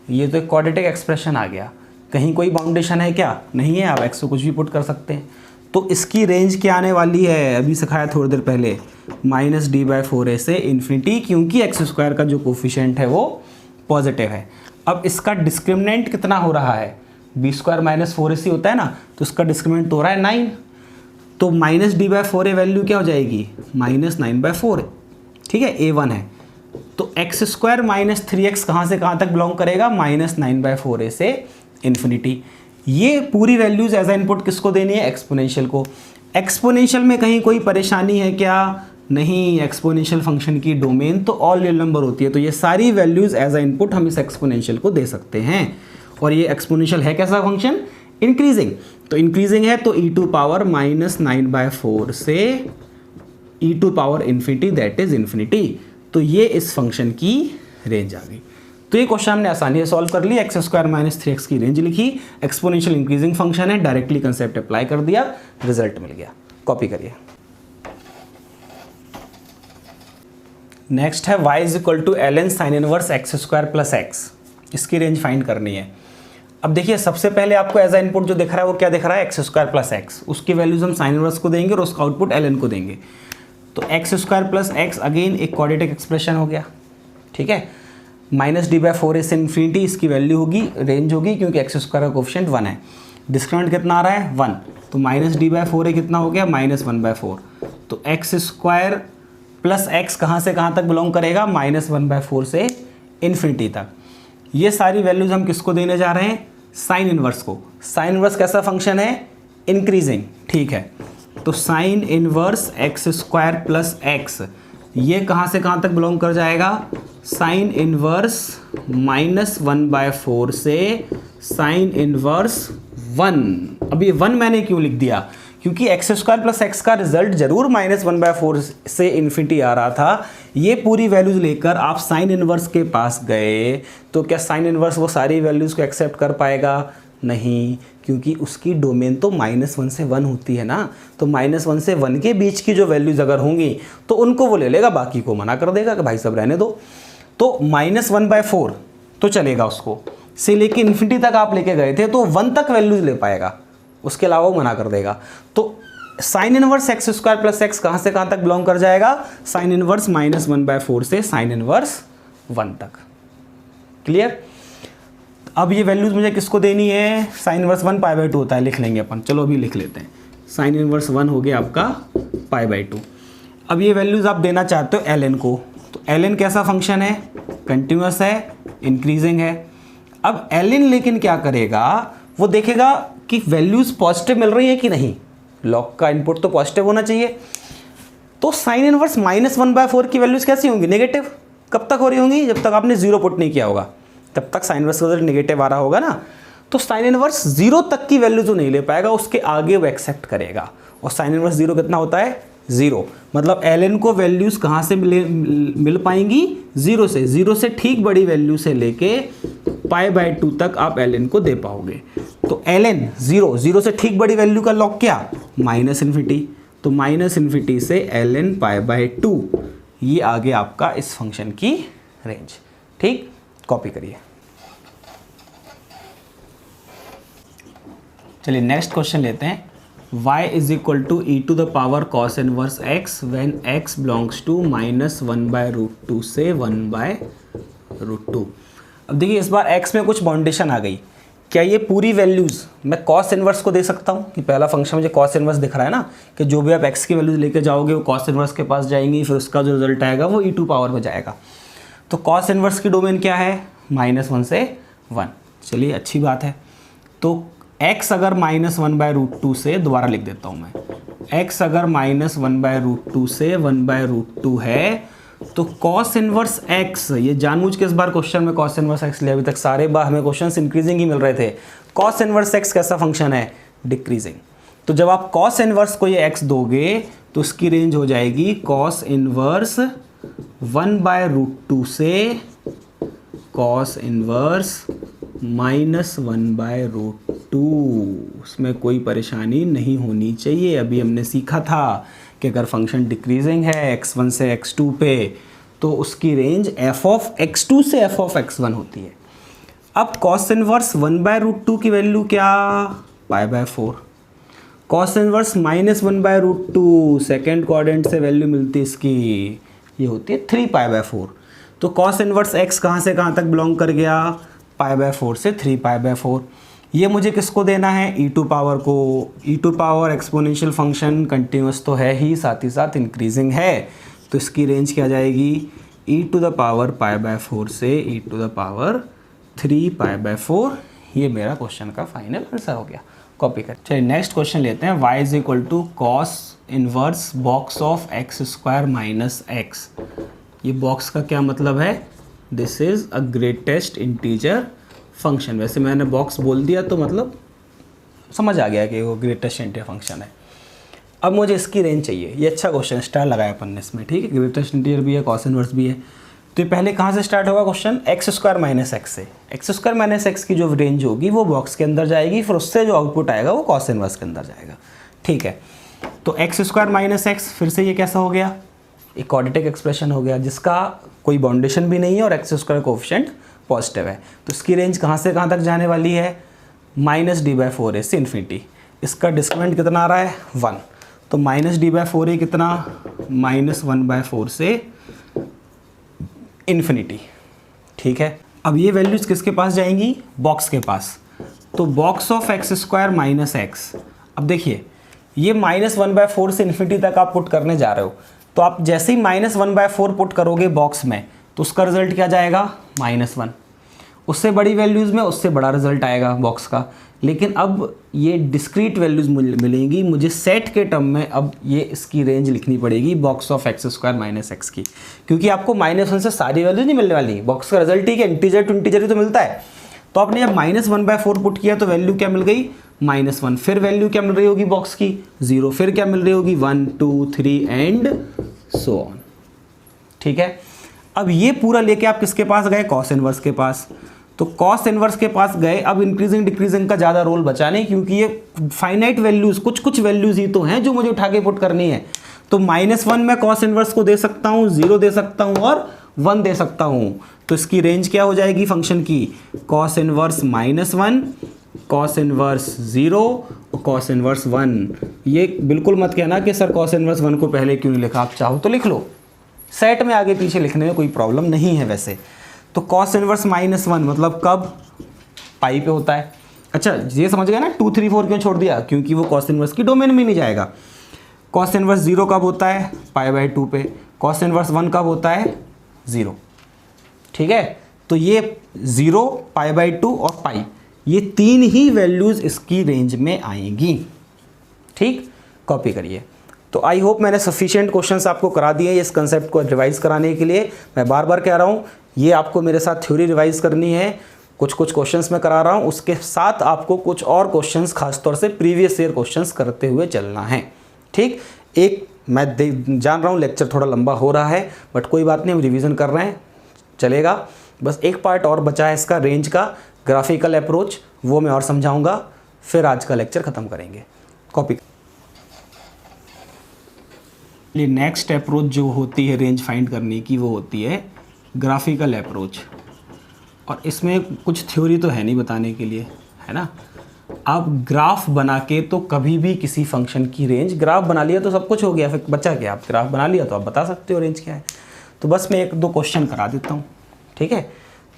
ये तो एक क्वाड्रेटिक एक्सप्रेशन आ गया, कहीं कोई बाउंडेशन है क्या, नहीं है, आप x को कुछ भी पुट कर सकते हैं। तो इसकी रेंज क्या आने वाली है, अभी सिखाया थोड़ी देर पहले, -d/4a से इन्फिनिटी, क्योंकि x² का जो कोफिशिएंट है वो पॉजिटिव है। अब इसका डिस्क्रिमिनेंट कितना हो रहा है, b² - 4ac होता है ना, तो इसका डिस्क्रिमिनेंट हो रहा है 9। तो -d/4a वैल्यू क्या हो जाएगी, -9/4। ठीक है, a1 है। तो x² - 3x कहाँ से कहाँ तक बिलोंग करेगा, -9/4a से इन्फिनिटी। ये पूरी वैल्यूज एज अ इनपुट किसको देनी है, एक्सपोनेंशियल को। एक्सपोनेंशियल में कहीं कोई परेशानी है क्या, नहीं, एक्सपोनेंशियल फंक्शन की डोमेन तो ऑल रियल नंबर होती है। तो ये सारी वैल्यूज एज अ इनपुट हम इस एक्सपोनेंशियल को दे सकते हैं। और ये एक्सपोनेंशियल है कैसा फंक्शन, इंक्रीजिंग। तो इंक्रीजिंग है तो e⁻ -9/4 से e⁻∞ दैट इज इन्फिनिटी। तो ये इस फंक्शन की रेंज आ गई। तो ये क्वेश्चन हमने आसानी से सॉल्व कर लिया, x² - 3x की रेंज लिखी, एक्सपोनेंशियल इंक्रीजिंग फंक्शन है, डायरेक्टली कंसेप्ट अप्लाई कर दिया, रिजल्ट मिल गया। कॉपी करिए। नेक्स्ट है y = ln sin inverse x² + x। इसकी रेंज फाइंड करनी है। अब देखिए सबसे पहले आपको एज अ इनपुट जो दिख रहा है वो क्या दिख रहा है, x² + x। उसकी वैल्यूज हम साइन इनवर्स को देंगे और उसका आउटपुट ln को देंगे। तो x² + x अगेन एक क्वाड्रेटिक एक्सप्रेशन हो गया। ठीक है, -d/4a से इन्फिनिटी इसकी वैल्यू होगी, रेंज होगी, क्योंकि x² का कोफिशिएंट 1 है। डिस्क्रिमिनेंट कितना आ रहा है, 1। तो -d/4a कितना हो गया, -1/4। तो x² + x कहाँ से कहाँ तक बिलोंग करेगा, -1/4 से इन्फिनिटी तक। ये सारी वैल्यूज हम किसको देने जा रहे हैं, साइन इनवर्स को। साइन इनवर्स कैसा फंक्शन है, इंक्रीजिंग, ठीक है। तो sign inverse x square plus x, ये कहाँ से कहाँ तक बिलोंग कर जाएगा, साइन इनवर्स -1/4 से साइन इनवर्स 1। अब ये 1 मैंने क्यों लिख दिया, क्योंकि एक्स स्क्वायर प्लस एक्स का रिजल्ट जरूर -1/4 से इन्फिनिटी आ रहा था। ये पूरी वैल्यूज लेकर आप साइन इनवर्स के पास गए तो क्या साइन इनवर्स वो सारी वैल्यूज को एक्सेप्ट कर पाएगा, नहीं, क्योंकि उसकी डोमेन तो -1 से 1 होती है ना। तो -1 से 1 के बीच की जो वैल्यूज अगर होंगी तो उनको वो ले लेगा, बाकी को मना कर देगा कि भाई सब रहने दो। तो -1/4 तो चलेगा उसको, से लेके इन्फिनिटी तक आप लेके गए थे तो 1 तक वैल्यूज ले पाएगा, उसके अलावा वो मना कर देगा। तो sign inverse x square plus x कहाँ से कहाँ तक बिलोंग कर जाएगा, साइन इनवर्स -1/4 से साइन इनवर्स 1 तक। क्लियर। अब ये वैल्यूज मुझे किसको देनी है, साइन इनवर्स 1 π/2 होता है, लिख लेंगे अपन, चलो अभी लिख लेते हैं। साइन इनवर्स 1 हो गया आपका π/2। अब ये वैल्यूज आप देना चाहते हो ln को, तो ln कैसा फंक्शन है, कंटिन्यूअस है, इंक्रीजिंग है। अब ln लेकिन क्या करेगा, वो देखेगा कि वैल्यूज पॉजिटिव मिल रही है कि नहीं, लॉग का इनपुट तो पॉजिटिव होना चाहिए। तो साइन इनवर्स -1/4 की वैल्यूज कैसी होंगी, नेगेटिव। कब तक हो रही होंगी, जब तक आपने 0 पुट नहीं किया होगा, तब तक साइन इनवर्स का रिजल्ट नेगेटिव आ रहा होगा ना। तो साइन इनवर्स 0 तक की वैल्यूज वो नहीं ले पाएगा, उसके आगे वो एक्सेप्ट करेगा। और साइन इनवर्स 0 कितना होता है, 0। मतलब ln को वैल्यूज कहाँ से मिल पाएंगी, 0 से। 0 से ठीक बड़ी वैल्यू से लेके π/2 तक आप ln को दे पाओगे। तो ln 0 से ठीक बड़ी वैल्यू का लॉग क्या, -∞। तो -∞ से ln π/2, ये आगे आपका इस फंक्शन की रेंज। ठीक, कॉपी करिए। चलिए नेक्स्ट क्वेश्चन लेते हैं। y is equal to e⁻ cos inverse x when x belongs to -1/√2 से 1/√2। अब देखिए इस बार x में कुछ बाउंडेशन आ गई। क्या ये पूरी वैल्यूज़ मैं cos इनवर्स को दे सकता हूँ, कि पहला फंक्शन मुझे cos इनवर्स दिख रहा है ना, कि जो भी आप x की वैल्यूज़ लेके जाओगे वो cos इनवर्स के पास जाएंगी, फिर उसका जो रिजल्ट आएगा वो e⁻ में जाएगा। तो cos इनवर्स की डोमेन क्या है, -1 से 1। चलिए अच्छी बात है। तो x अगर -1/√2 से, दोबारा लिख देता हूँ मैं, x अगर -1/√2 से 1/√2 है तो cos इनवर्स x, ये जानबूझ के इस बार क्वेश्चन में cos इनवर्स x लिया, अभी तक सारे बार हमें क्वेश्चंस इंक्रीजिंग ही मिल रहे थे। cos इनवर्स x कैसा फंक्शन है, डिक्रीजिंग। तो जब आप cos इनवर्स को ये x दोगे तो उसकी रेंज हो जाएगी cos इनवर्स 1/√2 से cos इनवर्स -1/√2। उसमें कोई परेशानी नहीं होनी चाहिए। अभी हमने सीखा था कि अगर फंक्शन डिक्रीजिंग है x1 से x2 पे तो उसकी रेंज f(x2) से f(x1) होती है। अब cos इनवर्स 1/√2 की वैल्यू क्या, π/4। cos इनवर्स -1/√2 सेकेंड क्वाड्रेंट से वैल्यू मिलती है इसकी, ये होती है 3π/4। तो cos इनवर्स x कहाँ से कहाँ तक बिलोंग कर गया, π/4 से 3π/4। ये मुझे किसको देना है, e⁻ को। e⁻ एक्सपोनेंशियल फंक्शन कंटिन्यूस तो है ही, साथ ही साथ इंक्रीजिंग है, तो इसकी रेंज क्या जाएगी, e⁻ π/4 से e⁻ 3π/4। ये मेरा क्वेश्चन का फाइनल आंसर हो गया। कॉपी कर। चलिए नेक्स्ट क्वेश्चन लेते हैं। y is equal to cos inverse box of x² - x। ये बॉक्स का क्या मतलब है, this is a greatest integer function. वैसे मैंने बॉक्स बोल दिया तो मतलब समझ आ गया कि वो ग्रेटेस्ट इंटीजर फंक्शन है। अब मुझे इसकी रेंज चाहिए। ये अच्छा क्वेश्चन, स्टार लगाया अपन ने इसमें, ठीक है। ग्रेटेस्ट इंटीजर भी है, कॉस इनवर्स भी है। तो ये पहले कहाँ से स्टार्ट होगा क्वेश्चन, x² - x से। x² - x की जो रेंज होगी वो बॉक्स के अंदर जाएगी, फिर उससे जो आउटपुट आएगा वो कॉस इनवर्स के अंदर जाएगा, ठीक है। तो x² - x फिर से ये कैसा हो गया, एक क्वाड्रेटिक एक्सप्रेशन हो गया जिसका कोई बाउंडेशन भी नहीं है और x² कोएफिशिएंट पॉजिटिव है। तो इसकी रेंज कहाँ से कहाँ तक जाने वाली है, -d/4a से इन्फिनिटी। इसका डिस्क्रिमिनेंट कितना आ रहा है, 1। तो -d/4a कितना, -1/4 से इन्फिनिटी, ठीक है। अब ये वैल्यूज़ किसके पास जाएंगी, बॉक्स के पास। तो बॉक्स ऑफ x² - x। अब देखिए ये -1/4 से इन्फिनिटी तक आप पुट करने जा रहे हो, तो आप जैसे ही -1/4 पुट करोगे बॉक्स में तो उसका रिजल्ट क्या जाएगा, -1। उससे बड़ी वैल्यूज़ में उससे बड़ा रिजल्ट आएगा बॉक्स का। लेकिन अब ये डिस्क्रीट वैल्यूज़ मिलेंगी मुझे सेट के टर्म में। अब ये इसकी रेंज लिखनी पड़ेगी box of x square minus x की, क्योंकि आपको -1 से सारी वैल्यूज नहीं मिलने वाली। बॉक्स का रिजल्ट ही क्या, इंटीजर टू इंटीजर ही तो मिलता है। तो आपने जब -1/4 पुट किया तो वैल्यू क्या मिल गई, -1। फिर वैल्यू क्या मिल रही होगी बॉक्स की, 0। फिर क्या मिल रही होगी, 1 2 3 एंड सो ऑन। ठीक है, अब ये पूरा लेके आप किसके पास गए, कॉस इनवर्स के पास। तो कॉस इनवर्स के पास गए, अब इंक्रीजिंग डिक्रीजिंग का ज़्यादा रोल बचा नहीं, क्योंकि ये फाइनाइट वैल्यूज़ कुछ वैल्यूज़ ही तो हैं जो मुझे उठा के पुट करनी है। तो -1 मैं कॉस इनवर्स को दे सकता हूँ, 0 दे सकता हूँ और 1 दे सकता हूँ। तो इसकी रेंज क्या हो जाएगी फंक्शन की, कॉस इनवर्स -1, कॉस इनवर्स 0 और कॉस इनवर्स 1। ये बिल्कुल मत कहना कि सर कॉस इनवर्स 1 को पहले क्यों नहीं लिखा, आप चाहो तो लिख लो, सेट में आगे पीछे लिखने में कोई प्रॉब्लम नहीं है वैसे। तो कॉस इनवर्स -1 मतलब कब, पाई पे होता है। अच्छा ये समझ गया ना 2 3 4 क्यों छोड़ दिया, क्योंकि वो कॉस इनवर्स की डोमेन में नहीं जाएगा। कॉस इनवर्स 0 कब होता है, π/2 पे। कॉस इनवर्स 1 कब होता है, 0। ठीक है, तो ये 0, π/2 और पाई, ये 3 ही वैल्यूज़ इसकी रेंज में आएंगी। ठीक, कॉपी करिए। तो आई होप मैंने सफिशिएंट क्वेश्चंस आपको करा दिए इस कंसेप्ट को रिवाइज कराने के लिए। मैं बार बार कह रहा हूँ, ये आपको मेरे साथ थ्योरी रिवाइज करनी है। कुछ क्वेश्चंस मैं करा रहा हूँ, उसके साथ आपको कुछ और क्वेश्चंस खासतौर से प्रीवियस ईयर क्वेश्चंस करते हुए चलना है। ठीक, एक मैं जान रहा हूँ लेक्चर थोड़ा लंबा हो रहा है, बट कोई बात नहीं, हम रिवीजन कर रहे हैं, चलेगा। बस एक पार्ट और बचा है इसका, रेंज का ग्राफिकल अप्रोच, वो मैं और समझाऊँगा, फिर आज का लेक्चर ख़त्म करेंगे। कॉपी। ये नेक्स्ट अप्रोच जो होती है रेंज फाइंड करने की, वो होती है ग्राफिकल अप्रोच। और इसमें कुछ थ्योरी तो है नहीं बताने के लिए, है ना। आप ग्राफ बना के तो कभी भी किसी फंक्शन की रेंज, ग्राफ बना लिया तो सब कुछ हो गया, फिर बचा क्या, आप ग्राफ बना लिया तो आप बता सकते हो रेंज क्या है। तो बस मैं 1-2 क्वेश्चन करा देता हूँ। ठीक है,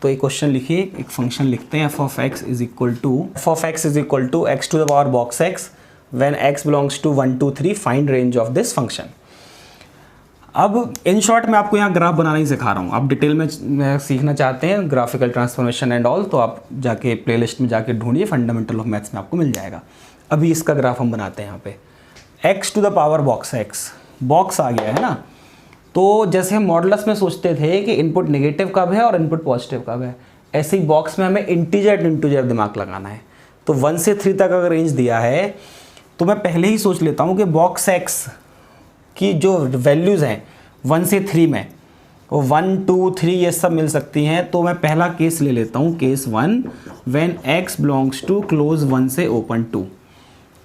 तो एक क्वेश्चन लिखिए, एक फंक्शन लिखते हैं, f(x) is equal to x to the power box x when x belongs to 1 2 3 find range of this function. अब इन शॉर्ट मैं आपको यहाँ ग्राफ बनाना ही सिखा रहा हूँ। आप डिटेल में सीखना चाहते हैं ग्राफिकल ट्रांसफॉर्मेशन एंड ऑल, तो आप जाके प्लेलिस्ट में जाके ढूंढिए, फंडामेंटल ऑफ मैथ्स में आपको मिल जाएगा। अभी इसका ग्राफ हम बनाते हैं यहाँ पे, x to the power box x, box आ गया है ना। तो जैसे हम मॉडुलस में सोचते थे कि इनपुट नेगेटिव कब है और इनपुट पॉजिटिव कब है, ऐसे ही बॉक्स में हमें इंटीजर इंटीजर दिमाग लगाना है। तो 1 से 3 तक अगर रेंज दिया है तो मैं पहले ही सोच लेता हूँ कि बॉक्स x की जो वैल्यूज़ हैं 1 से 3 में, वो 1 2 3 ये सब मिल सकती हैं। तो मैं पहला केस ले लेता हूँ, case 1, when x belongs to close 1 से ओपन 2।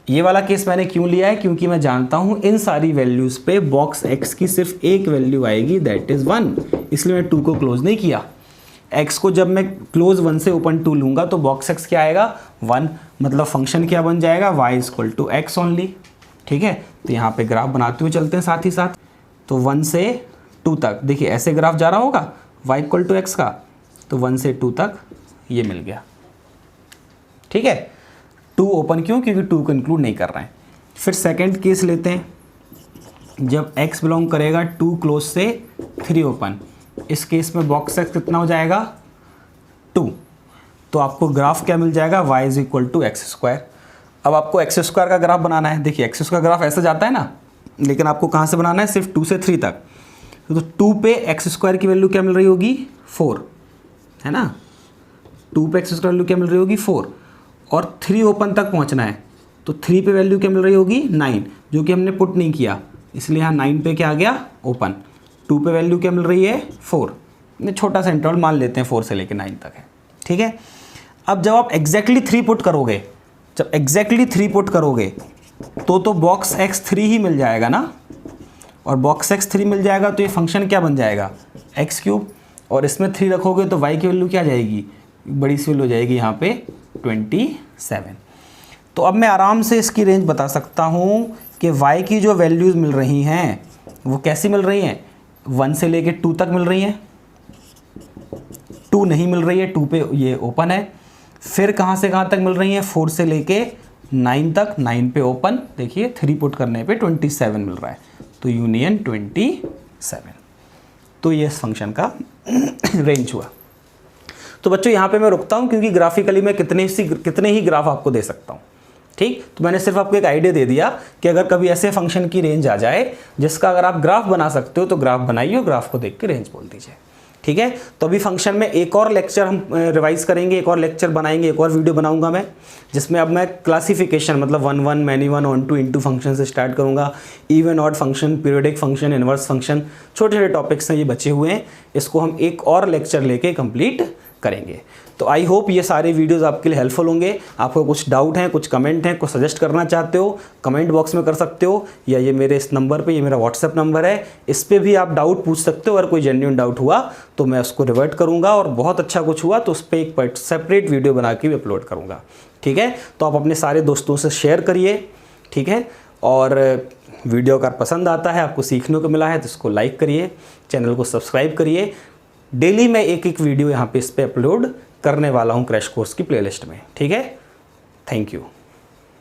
ये वाला केस मैंने क्यों लिया है, क्योंकि मैं जानता हूँ इन सारी वैल्यूज़ पे बॉक्स x की सिर्फ एक वैल्यू आएगी, दैट इज़ 1, इसलिए मैं 2 को क्लोज नहीं किया। x को जब मैं क्लोज 1 से ओपन 2 लूँगा तो बॉक्स x क्या आएगा, 1, मतलब फंक्शन क्या बन जाएगा, y equal to x only. ठीक है, तो यहाँ पे ग्राफ बनाते हुए चलते हैं साथ ही साथ। तो 1 से 2 तक देखिए ऐसे ग्राफ जा रहा होगा y इक्वल टू x का, तो 1 से 2 तक ये मिल गया। ठीक है, 2 ओपन क्यों, क्योंकि 2 को इंक्लूड नहीं कर रहे हैं। फिर सेकंड केस लेते हैं, जब x बिलोंग करेगा 2 क्लोज से 3 ओपन, इस केस में बॉक्स x कितना हो जाएगा, 2। तो आपको ग्राफ क्या मिल जाएगा, y is equal to x square. अब आपको एक्स स्क्वायर का ग्राफ बनाना है। देखिए एक्स स्क्वायर ग्राफ ऐसे जाता है ना, लेकिन आपको कहाँ से बनाना है, सिर्फ 2 से 3 तक। तो 2 पे एक्स स्क्वायर की वैल्यू क्या मिल रही होगी, 4, है ना। 2 पे एक्स स्क्वायर वैल्यू क्या मिल रही होगी, 4, और 3 ओपन तक पहुँचना है तो 3 पे वैल्यू क्या मिल रही होगी, 9, जो कि हमने पुट नहीं किया, इसलिए यहाँ 9 पे क्या आ गया, ओपन। 2 पे वैल्यू क्या मिल रही है, 4, छोटा सा इंटरवल मान लेते हैं 4 से लेकर 9 तक है। ठीक है, अब जब आप एग्जैक्टली 3 पुट करोगे, जब एग्जैक्टली 3 पुट करोगे तो बॉक्स x3 ही मिल जाएगा ना, और बॉक्स x3 मिल जाएगा तो ये फंक्शन क्या बन जाएगा, x3, और इसमें 3 रखोगे तो y की वैल्यू क्या जाएगी, बड़ी सी वैल्यू हो जाएगी यहाँ पे 27। तो अब मैं आराम से इसकी रेंज बता सकता हूँ कि y की जो वैल्यूज़ मिल रही हैं वो कैसी मिल रही हैं, 1 से लेके 2 तक मिल रही हैं। 2 नहीं मिल रही है, 2 पे ये ओपन है। फिर कहाँ से कहाँ तक मिल रही हैं, 4 से लेके 9 तक, 9 पे ओपन, देखिए 3 पुट करने पे 27 मिल रहा है, तो यूनियन 27। तो ये इस फंक्शन का रेंज हुआ। तो बच्चों यहाँ पे मैं रुकता हूँ, क्योंकि ग्राफिकली मैं कितने ही ग्राफ आपको दे सकता हूँ। ठीक, तो मैंने सिर्फ आपको एक आइडिया दे दिया कि अगर कभी ऐसे फंक्शन की रेंज आ जाए जिसका अगर आप ग्राफ बना सकते हो तो ग्राफ बनाइए और ग्राफ को देख के रेंज बोल दीजिए। ठीक है, तो अभी फंक्शन में एक और लेक्चर हम रिवाइज करेंगे, एक और लेक्चर बनाएंगे, एक और वीडियो बनाऊंगा मैं, जिसमें अब मैं क्लासिफिकेशन मतलब 1 1 many 1 onto into function से स्टार्ट करूंगा। Even odd function, periodic function, inverse function, छोटे छोटे टॉपिक्स हैं ये बचे हुए हैं, इसको हम एक और लेक्चर लेके कंप्लीट करेंगे। तो आई होप ये सारे वीडियोस आपके लिए हेल्पफुल होंगे। आपको कुछ डाउट हैं, कुछ कमेंट हैं, कुछ सजेस्ट करना चाहते हो, कमेंट बॉक्स में कर सकते हो, या ये मेरे इस नंबर पे, ये मेरा व्हाट्सएप नंबर है, इस पे भी आप डाउट पूछ सकते हो। अगर कोई जेन्युइन डाउट हुआ तो मैं उसको रिवर्ट करूँगा, और बहुत अच्छा कुछ हुआ तो उस पर एक सेपरेट वीडियो बना के भी अपलोड करूँगा। ठीक है, तो आप अपने सारे दोस्तों से शेयर करिए। ठीक है, और वीडियो अगर पसंद आता है, आपको सीखने को मिला है तो इसको लाइक करिए, चैनल को सब्सक्राइब करिए। डेली मैं एक वीडियो यहाँ पे इस पर अपलोड करने वाला हूँ क्रैश कोर्स की प्लेलिस्ट में। ठीक है, थैंक यू।